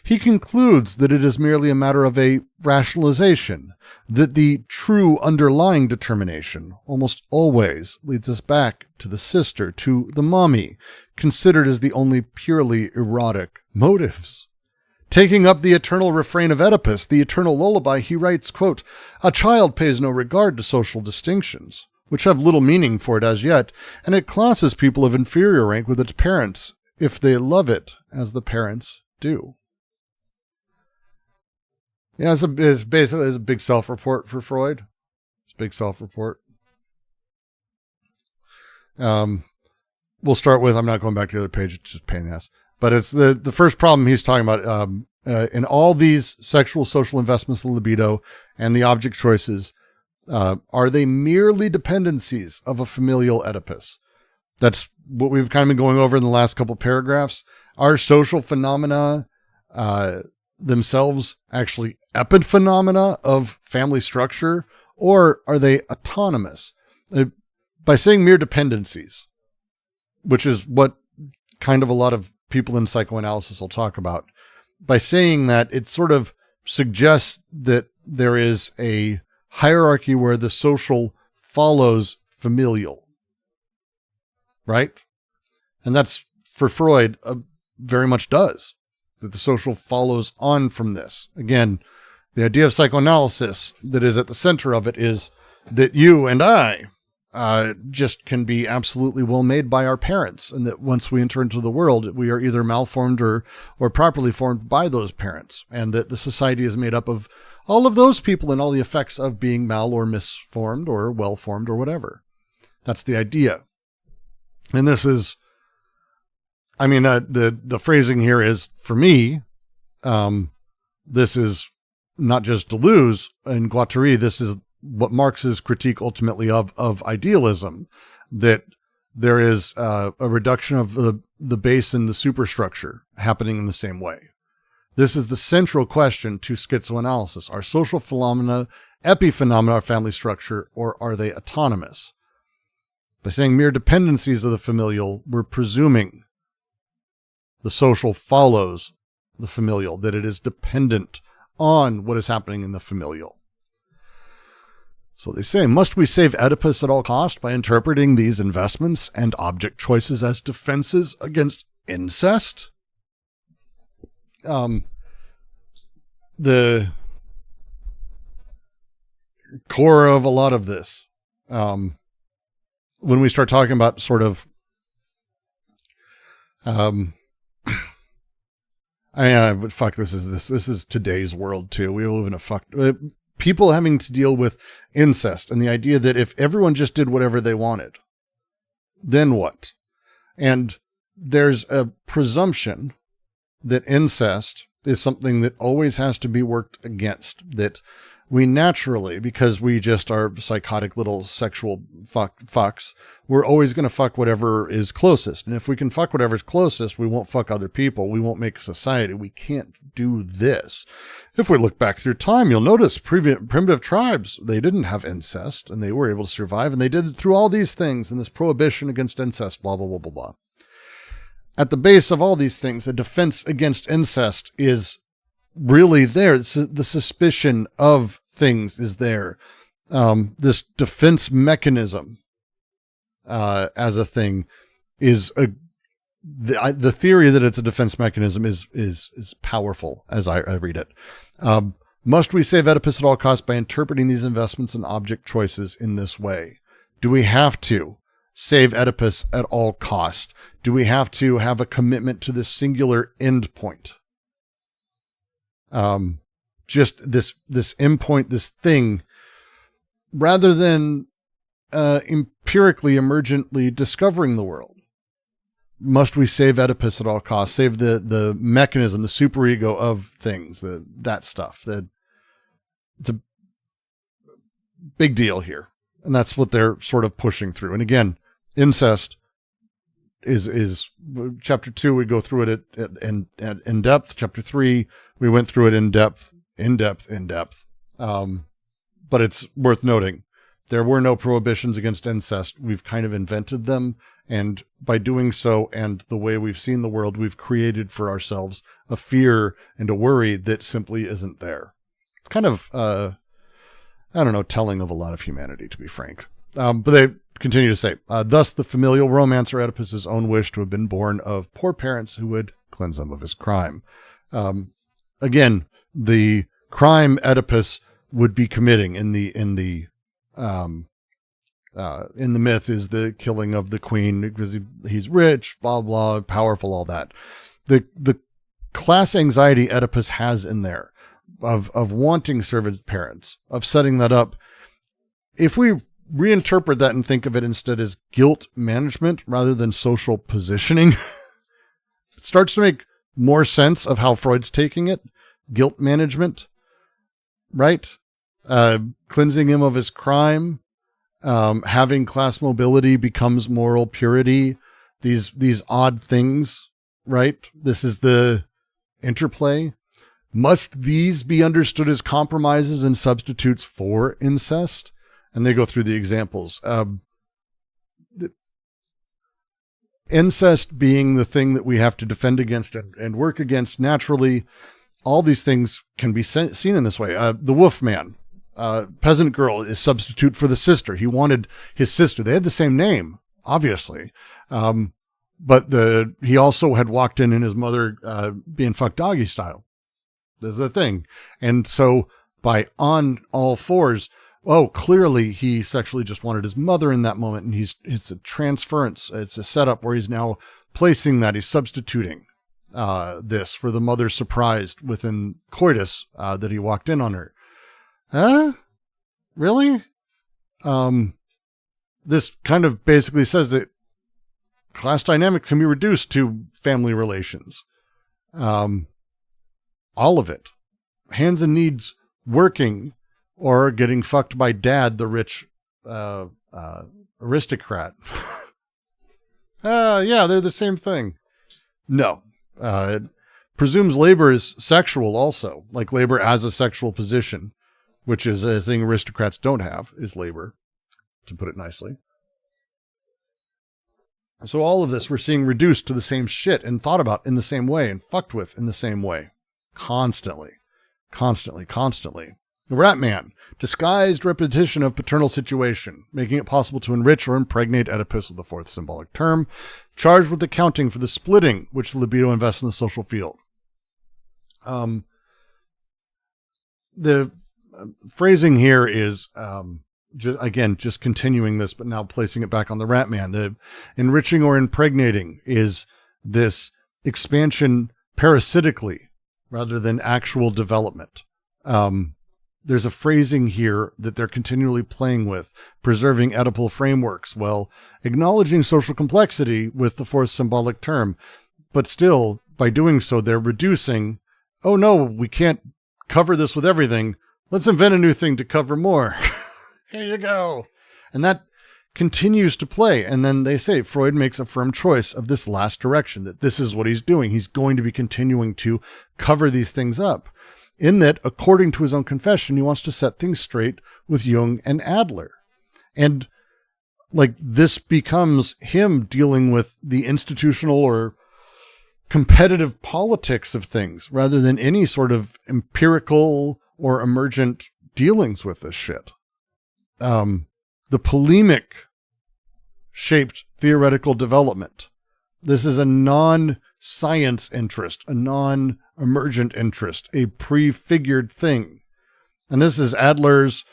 he concludes that it is merely a matter of a rationalization, that the true underlying determination almost always leads us back to the sister, to the mommy, considered as the only purely erotic motives. Taking up the eternal refrain of Oedipus, the eternal lullaby, he writes, quote, "A child pays no regard to social distinctions, which have little meaning for it as yet, and it classes people of inferior rank with its parents, if they love it as the parents do." Yeah, it's basically a big self-report for Freud. It's a big self-report. We'll start with, I'm not going back to the other page, it's just a pain in the ass. But it's the first problem he's talking about. In all these sexual social investments, the libido, and the object choices, are they merely dependencies of a familial Oedipus? That's what we've kind of been going over in the last couple paragraphs. Are social phenomena themselves actually epiphenomena of family structure, or are they autonomous? By saying mere dependencies, which is what kind of a lot of people in psychoanalysis will talk about, by saying that, it sort of suggests that there is a hierarchy where the social follows familial, right? And that's, for Freud, very much does, that the social follows on from this. Again, the idea of psychoanalysis that is at the center of it is that you and I just can be absolutely well made by our parents, and that once we enter into the world, we are either malformed or properly formed by those parents, and that the society is made up of all of those people and all the effects of being mal or misformed or well-formed or whatever. That's the idea. And this is, I mean, the phrasing here is, for me, this is not just Deleuze and Guattari, this is what Marx's critique ultimately of idealism, that there is a reduction of the base and the superstructure happening in the same way. This is the central question to schizoanalysis. Are social phenomena epiphenomena of family structure, or are they autonomous? By saying mere dependencies of the familial, we're presuming the social follows the familial, that it is dependent on what is happening in the familial. So they say, must we save Oedipus at all cost by interpreting these investments and object choices as defenses against incest? The core of a lot of this, when we start talking about sort of, but fuck, this is today's world too. We live in a people having to deal with incest and the idea that if everyone just did whatever they wanted, then what? And there's a presumption that incest is something that always has to be worked against, that we naturally, because we just are psychotic little sexual fucks, we're always going to fuck whatever is closest. And if we can fuck whatever's closest, we won't fuck other people. We won't make society. We can't do this. If we look back through time, you'll notice primitive tribes, they didn't have incest and they were able to survive, and they did it through all these things and this prohibition against incest, blah, blah, blah, blah, blah. At the base of all these things, a defense against incest is really there. The suspicion of things is there. This defense mechanism as a thing is the theory that it's a defense mechanism is powerful as I read it. Must we save Oedipus at all costs by interpreting these investments and object choices in this way? Do we have to save Oedipus at all cost? Do we have to have a commitment to this singular end point? Just this endpoint, this thing, rather than empirically, emergently discovering the world. Must we save Oedipus at all costs? Save the mechanism, the superego of things, that stuff. It's a big deal here. And that's what they're sort of pushing through. And again, incest is chapter 2, we go through it in depth. Chapter 3, we went through it in depth. But it's worth noting, there were no prohibitions against incest. We've kind of invented them. And by doing so, and the way we've seen the world, we've created for ourselves a fear and a worry that simply isn't there. It's kind of, telling of a lot of humanity, to be frank. But they continue to say, thus the familial romancer Oedipus's own wish to have been born of poor parents who would cleanse him of his crime. Again, the crime Oedipus would be committing in the myth is the killing of the queen because he's rich, blah, blah, powerful, all that. The class anxiety Oedipus has in there of wanting servant parents, of setting that up. If we reinterpret that and think of it instead as guilt management rather than social positioning, it starts to make more sense of how Freud's taking it. Guilt management, right? Cleansing him of his crime, having class mobility becomes moral purity. These odd things, right? This is the interplay. Must these be understood as compromises and substitutes for incest? And they go through the examples. Incest being the thing that we have to defend against and work against naturally. All these things can be seen in this way. The Wolfman, peasant girl, is substitute for the sister. He wanted his sister. They had the same name, obviously. But he also had walked in his mother being fucked doggy style. This is the thing. And so by on all fours, clearly he sexually just wanted his mother in that moment. And it's a transference. It's a setup where he's now placing that. He's substituting this for the mother surprised within coitus that he walked in on her. Huh? Really? This kind of basically says that class dynamics can be reduced to family relations. All of it. Hands and needs working or getting fucked by dad, the rich aristocrat. Yeah, they're the same thing. No. It presumes labor is sexual also, like labor as a sexual position, which is a thing aristocrats don't have, is labor, to put it nicely. So all of this we're seeing reduced to the same shit and thought about in the same way and fucked with in the same way. Constantly. The rat man, disguised repetition of paternal situation, making it possible to enrich or impregnate Oedipus with the fourth symbolic term, charged with accounting for the splitting which the libido invests in the social field. The phrasing here is, just continuing this, but now placing it back on the rat man. The enriching or impregnating is this expansion parasitically rather than actual development. There's a phrasing here that they're continually playing with, preserving Oedipal frameworks, while acknowledging social complexity with the fourth symbolic term. But still, by doing so, they're reducing, oh no, we can't cover this with everything. Let's invent a new thing to cover more. Here you go. And that continues to play. And then they say Freud makes a firm choice of this last direction, that this is what he's doing. He's going to be continuing to cover these things up. In that, according to his own confession, he wants to set things straight with Jung and Adler. And like this becomes him dealing with the institutional or competitive politics of things rather than any sort of empirical or emergent dealings with this shit. The polemic shaped theoretical development. This is a non-science interest, a non-emergent interest, a prefigured thing. And this is Adler's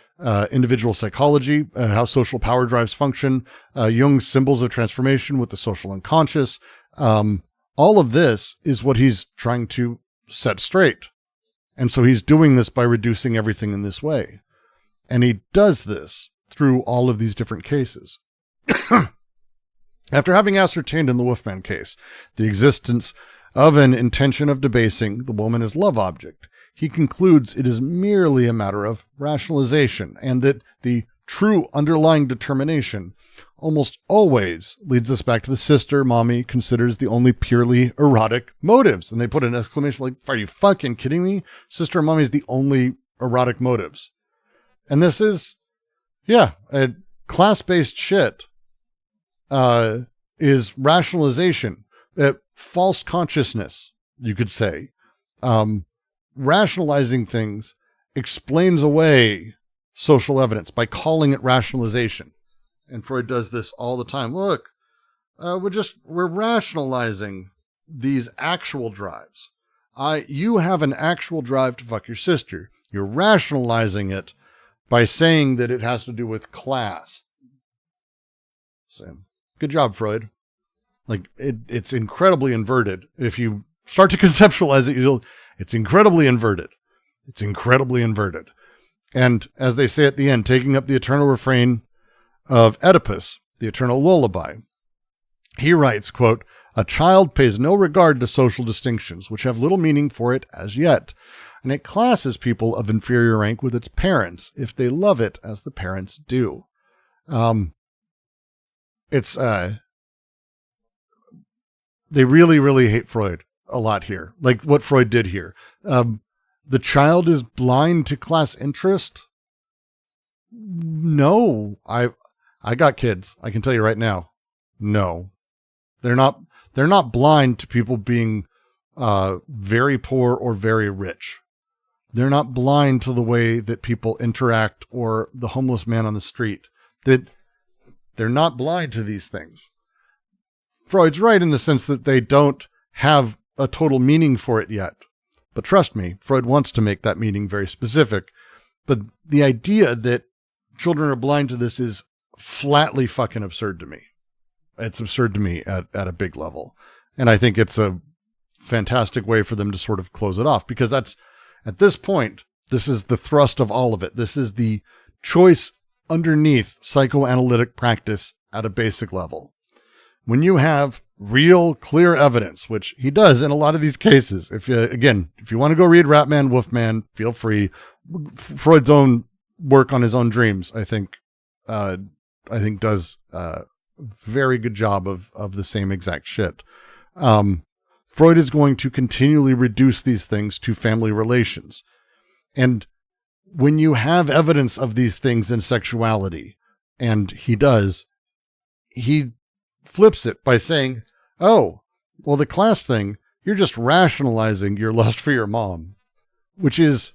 individual psychology, how social power drives function, Jung's symbols of transformation with the social unconscious. All of this is what he's trying to set straight. And so he's doing this by reducing everything in this way. And he does this through all of these different cases. After having ascertained in the Wolfman case the existence of an intention of debasing the woman as love object, he concludes it is merely a matter of rationalization, and that the true underlying determination almost always leads us back to the sister mommy considers the only purely erotic motives. And they put an exclamation like, are you fucking kidding me? Sister and mommy is the only erotic motives. And this is, a class-based shit is rationalization, false consciousness, you could say. Rationalizing things explains away social evidence by calling it rationalization. And Freud does this all the time. Look, we're rationalizing these actual drives. You have an actual drive to fuck your sister. You're rationalizing it by saying that it has to do with class. So, good job, Freud. Like, it's incredibly inverted. If you start to conceptualize it, it's incredibly inverted. It's incredibly inverted. And as they say at the end, taking up the eternal refrain of Oedipus, the eternal lullaby, he writes, quote, a child pays no regard to social distinctions, which have little meaning for it as yet, and it classes people of inferior rank with its parents if they love it as the parents do. They really, really hate Freud a lot here, like what Freud did here. The child is blind to class interest. No, I got kids. I can tell you right now. No, they're not blind to people being very poor or very rich. They're not blind to the way that people interact or the homeless man on the street. They're not blind to these things. Freud's right in the sense that they don't have a total meaning for it yet. But trust me, Freud wants to make that meaning very specific. But the idea that children are blind to this is flatly fucking absurd to me. It's absurd to me at a big level. And I think it's a fantastic way for them to sort of close it off, because that's, at this point, this is the thrust of all of it. This is the choice underneath psychoanalytic practice at a basic level. When you have real, clear evidence, which he does in a lot of these cases, if you want to go read Ratman, Wolfman, feel free. Freud's own work on his own dreams, I think does a very good job of the same exact shit. Freud is going to continually reduce these things to family relations. And when you have evidence of these things in sexuality, and he flips it by saying, oh, well, the class thing, you're just rationalizing your lust for your mom, which is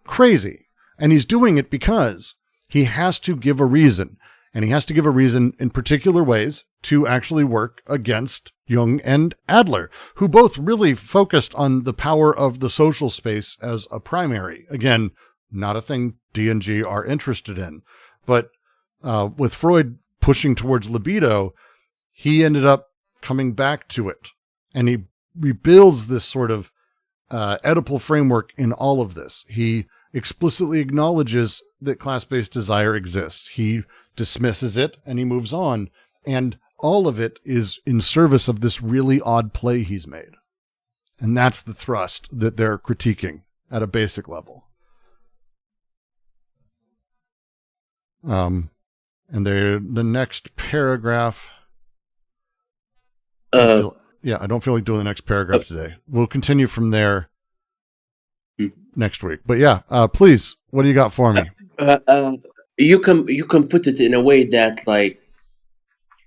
crazy. And he's doing it because he has to give a reason. And he has to give a reason in particular ways to actually work against Jung and Adler, who both really focused on the power of the social space as a primary. Again, not a thing D and G are interested in. But with Freud pushing towards libido, he ended up coming back to it. And he rebuilds this sort of Oedipal framework in all of this. He explicitly acknowledges that class-based desire exists. He dismisses it and he moves on. And all of it is in service of this really odd play he's made. And that's the thrust that they're critiquing at a basic level. And the next paragraph. I don't feel like doing the next paragraph today. We'll continue from there next week. But yeah, please, what do you got for me? You can put it in a way that like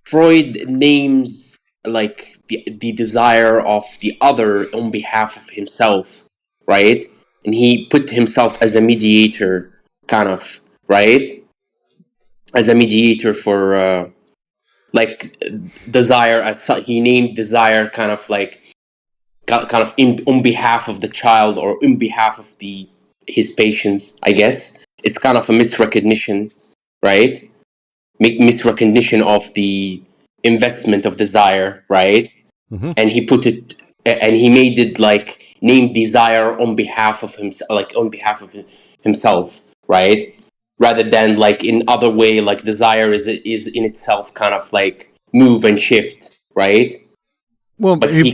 Freud names like the desire of the other on behalf of himself, right? And he put himself as a mediator, kind of, right? As a mediator for like desire. He named desire kind of on behalf of the child or on behalf of his patients, I guess. It's kind of a misrecognition, right? Misrecognition of the investment of desire, right? Mm-hmm. And he put it, and he made it like name desire on behalf of himself, like on behalf of himself, right? Rather than like in other way, like desire is in itself kind of like move and shift, right? Well, but he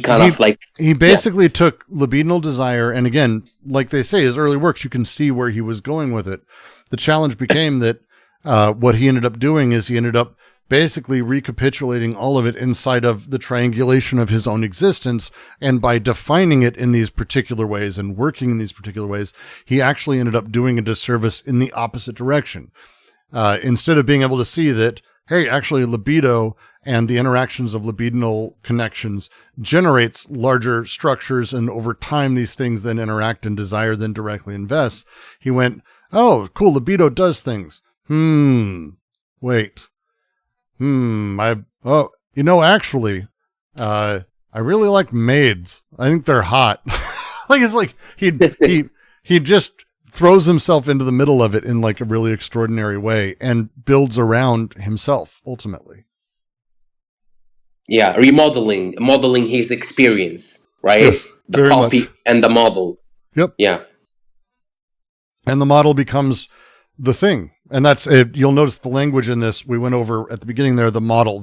basically took libidinal desire, and again, like they say, his early works, you can see where he was going with it. The challenge became that what he ended up doing is he ended up basically recapitulating all of it inside of the triangulation of his own existence, and by defining it in these particular ways and working in these particular ways, he actually ended up doing a disservice in the opposite direction. Instead of being able to see that, hey, actually libido and the interactions of libidinal connections generates larger structures, and over time these things then interact, and desire then directly invests. He went, oh, cool, libido does things. Wait. Actually, I really like maids. I think they're hot. Like, it's like he just throws himself into the middle of it in like a really extraordinary way and builds around himself ultimately. Yeah, modeling his experience, right? Yes, the copy much. And the model. Yep. Yeah. And the model becomes the thing. And that's it. You'll notice the language in this. We went over at the beginning there, the model,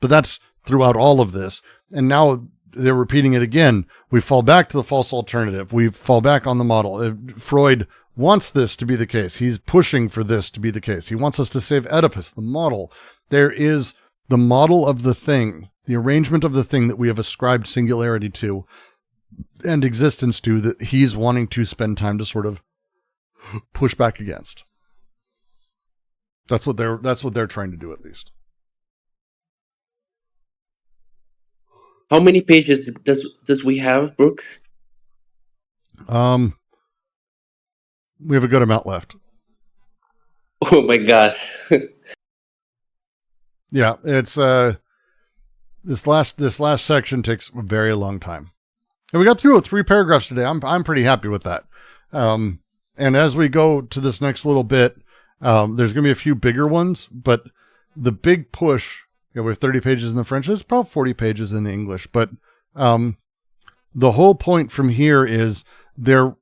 but that's throughout all of this. And now they're repeating it again. We fall back to the false alternative. We fall back on the model. Freud wants this to be the case. He's pushing for this to be the case. He wants us to save Oedipus, the model. There is the model of the thing, the arrangement of the thing that we have ascribed singularity to and existence to, that he's wanting to spend time to sort of push back against. That's what they're trying to do, at least. How many pages does we have, Brooks? We have a good amount left. Oh my gosh. Yeah, it's this last section takes a very long time. And we got through 3 paragraphs today. I'm pretty happy with that. And as we go to this next little bit, there's going to be a few bigger ones, but the big push, we're 30 pages in the French, it's probably 40 pages in the English, but the whole point from here is they're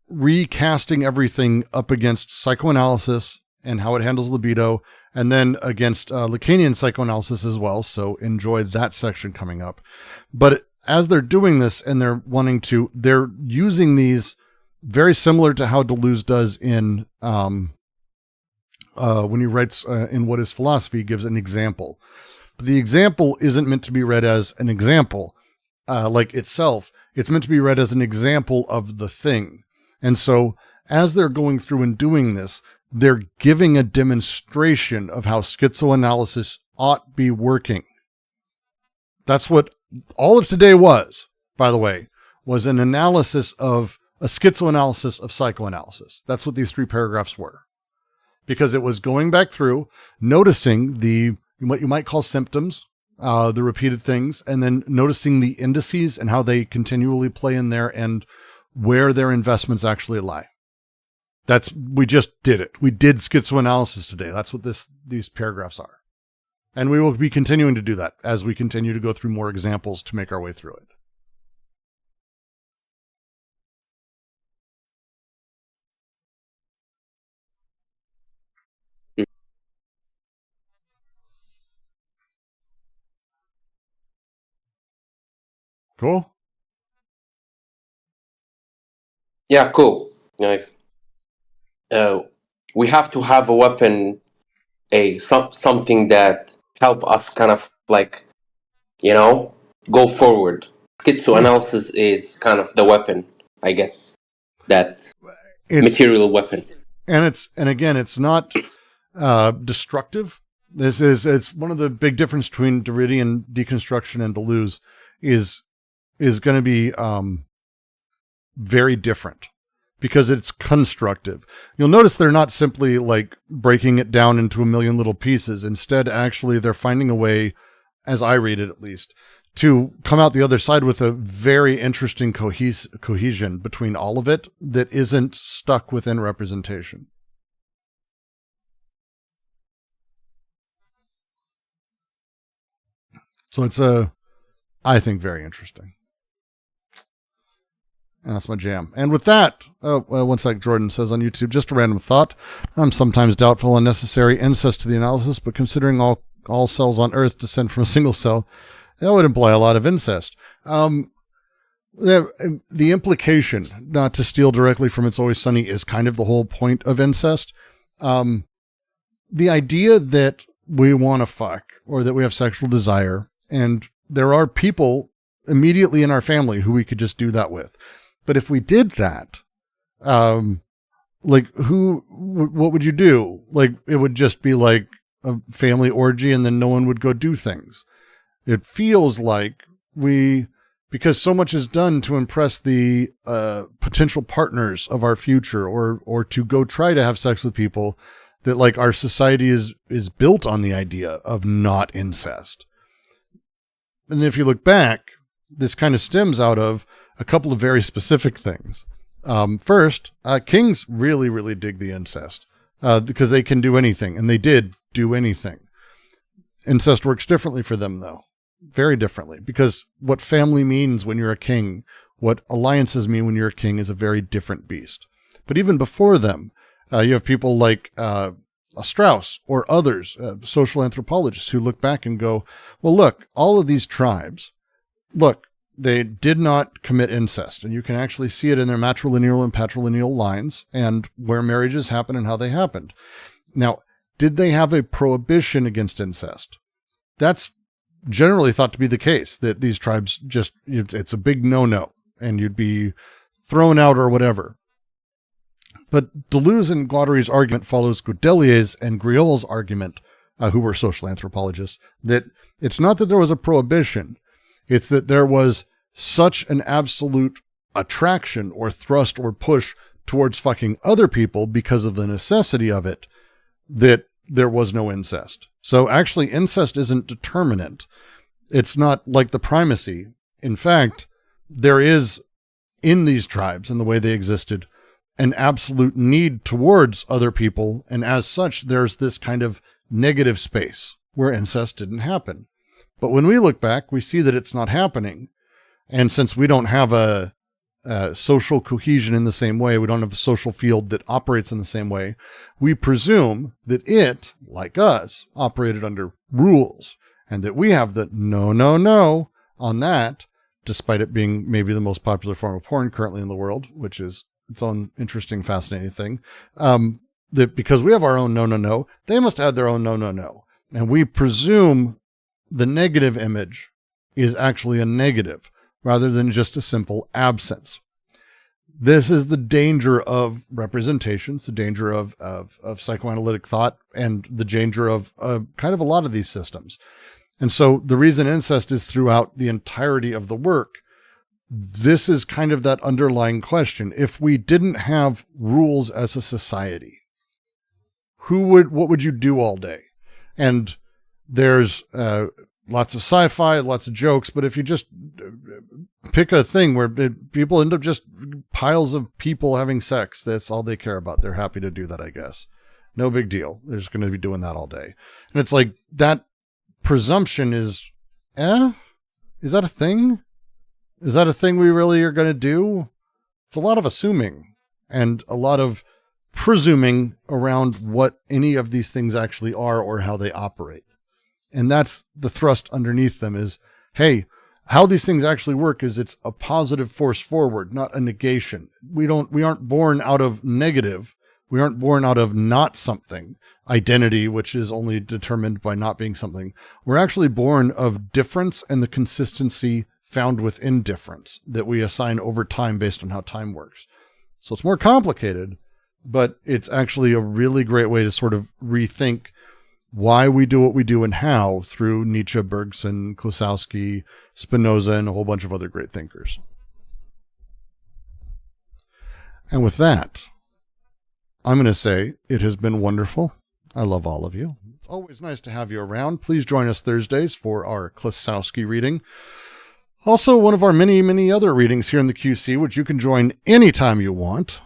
recasting everything up against psychoanalysis and how it handles libido, and then against Lacanian psychoanalysis as well, so enjoy that section coming up. But as they're doing this and they're using these very similar to how Deleuze does in when he writes in What is Philosophy, he gives an example. But the example isn't meant to be read as an example, like itself. It's meant to be read as an example of the thing. And so as they're going through and doing this, they're giving a demonstration of how schizoanalysis ought be working. That's what all of today was, by the way, was an analysis of a schizoanalysis of psychoanalysis. That's what these 3 paragraphs were. Because it was going back through, noticing what you might call symptoms, the repeated things, and then noticing the indices and how they continually play in there and where their investments actually lie. We just did it. We did schizoanalysis today. That's what these paragraphs are. And we will be continuing to do that as we continue to go through more examples to make our way through it. Cool. Yeah, cool. Like, we have to have a weapon, something that help us kind of like, go forward. Schizoanalysis is kind of the weapon, I guess. That material weapon. And again, it's not destructive. It's one of the big difference between Derridian deconstruction and Deleuze is going to be very different because it's constructive. You'll notice they're not simply like breaking it down into a million little pieces. Instead, actually, they're finding a way, as I read it at least, to come out the other side with a very interesting cohesion between all of it that isn't stuck within representation. So it's I think, very interesting. And that's my jam. And with that, one sec, Jordan says on YouTube, just a random thought. I'm sometimes doubtful unnecessary incest to the analysis, but considering all cells on Earth descend from a single cell, that would imply a lot of incest. The implication, not to steal directly from It's Always Sunny, is kind of the whole point of incest. The idea that we want to fuck or that we have sexual desire, and there are people immediately in our family who we could just do that with. But if we did that, what would you do? Like, it would just be like a family orgy and then no one would go do things. It feels like because so much is done to impress the potential partners of our future or to go try to have sex with people, that like our society is built on the idea of not incest. And if you look back, this kind of stems out of a couple of very specific things. First, kings really, really dig the incest because they can do anything, and they did do anything. Incest works differently for them, though. Very differently, because what family means when you're a king, what alliances mean when you're a king is a very different beast. But even before them, you have people like Strauss or others, social anthropologists, who look back and go, well, look, all of these tribes, look, they did not commit incest, and you can actually see it in their matrilineal and patrilineal lines and where marriages happen and how they happened. Now, did they have a prohibition against incest? That's generally thought to be the case, that these tribes it's a big no-no and you'd be thrown out or whatever. But Deleuze and Guattari's argument follows Godelier's and Griol's argument, who were social anthropologists, that it's not that there was a prohibition, it's that there was such an absolute attraction or thrust or push towards fucking other people because of the necessity of it, that there was no incest. So actually, incest isn't determinant. It's not like the primacy. In fact, there is, in these tribes and the way they existed, an absolute need towards other people. And as such, there's this kind of negative space where incest didn't happen. But when we look back, we see that it's not happening. And since we don't have a social cohesion in the same way, we don't have a social field that operates in the same way, we presume that it, like us, operated under rules, and that we have the no on that, despite it being maybe the most popular form of porn currently in the world, which is its own interesting, fascinating thing. That because we have our own no, they must add their own no. And we presume the negative image is actually a negative rather than just a simple absence. This is the danger of representations, the danger of psychoanalytic thought, and the danger of kind of a lot of these systems. And so the reason incest is throughout the entirety of the work, this is kind of that underlying question. If we didn't have rules as a society, what would you do all day? And there's lots of sci-fi, lots of jokes, but if you just pick a thing where people end up just piles of people having sex, that's all they care about. They're happy to do that, I guess. No big deal. They're just going to be doing that all day. And it's like that presumption is, is that a thing? Is that a thing we really are going to do? It's a lot of assuming and a lot of presuming around what any of these things actually are or how they operate. And that's the thrust underneath them is, hey, how these things actually work is it's a positive force forward, not a negation. We aren't born out of negative. We aren't born out of not something, identity, which is only determined by not being something. We're actually born of difference and the consistency found within difference that we assign over time based on how time works. So it's more complicated, but it's actually a really great way to sort of rethink why we do what we do and how through Nietzsche, Bergson, Klosowski, Spinoza, and a whole bunch of other great thinkers. And with that, I'm going to say it has been wonderful. I love all of you. It's always nice to have you around. Please join us Thursdays for our Klosowski reading. Also, one of our many, many other readings here in the QC, which you can join anytime you want.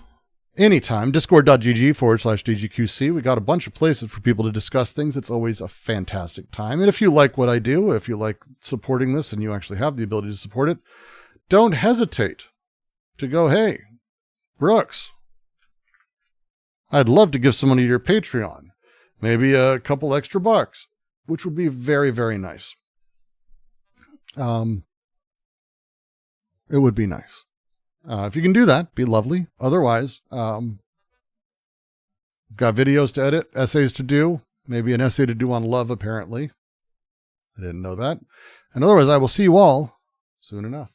Anytime, discord.gg/DGQC. We got a bunch of places for people to discuss things. It's always a fantastic time. And if you like what I do, if you like supporting this and you actually have the ability to support it, don't hesitate to go, hey, Brooks, I'd love to give some money to your Patreon. Maybe a couple extra bucks, which would be very, very nice. It would be nice. If you can do that, be lovely. Otherwise, got videos to edit, essays to do, maybe an essay to do on love, apparently. I didn't know that. And otherwise, I will see you all soon enough.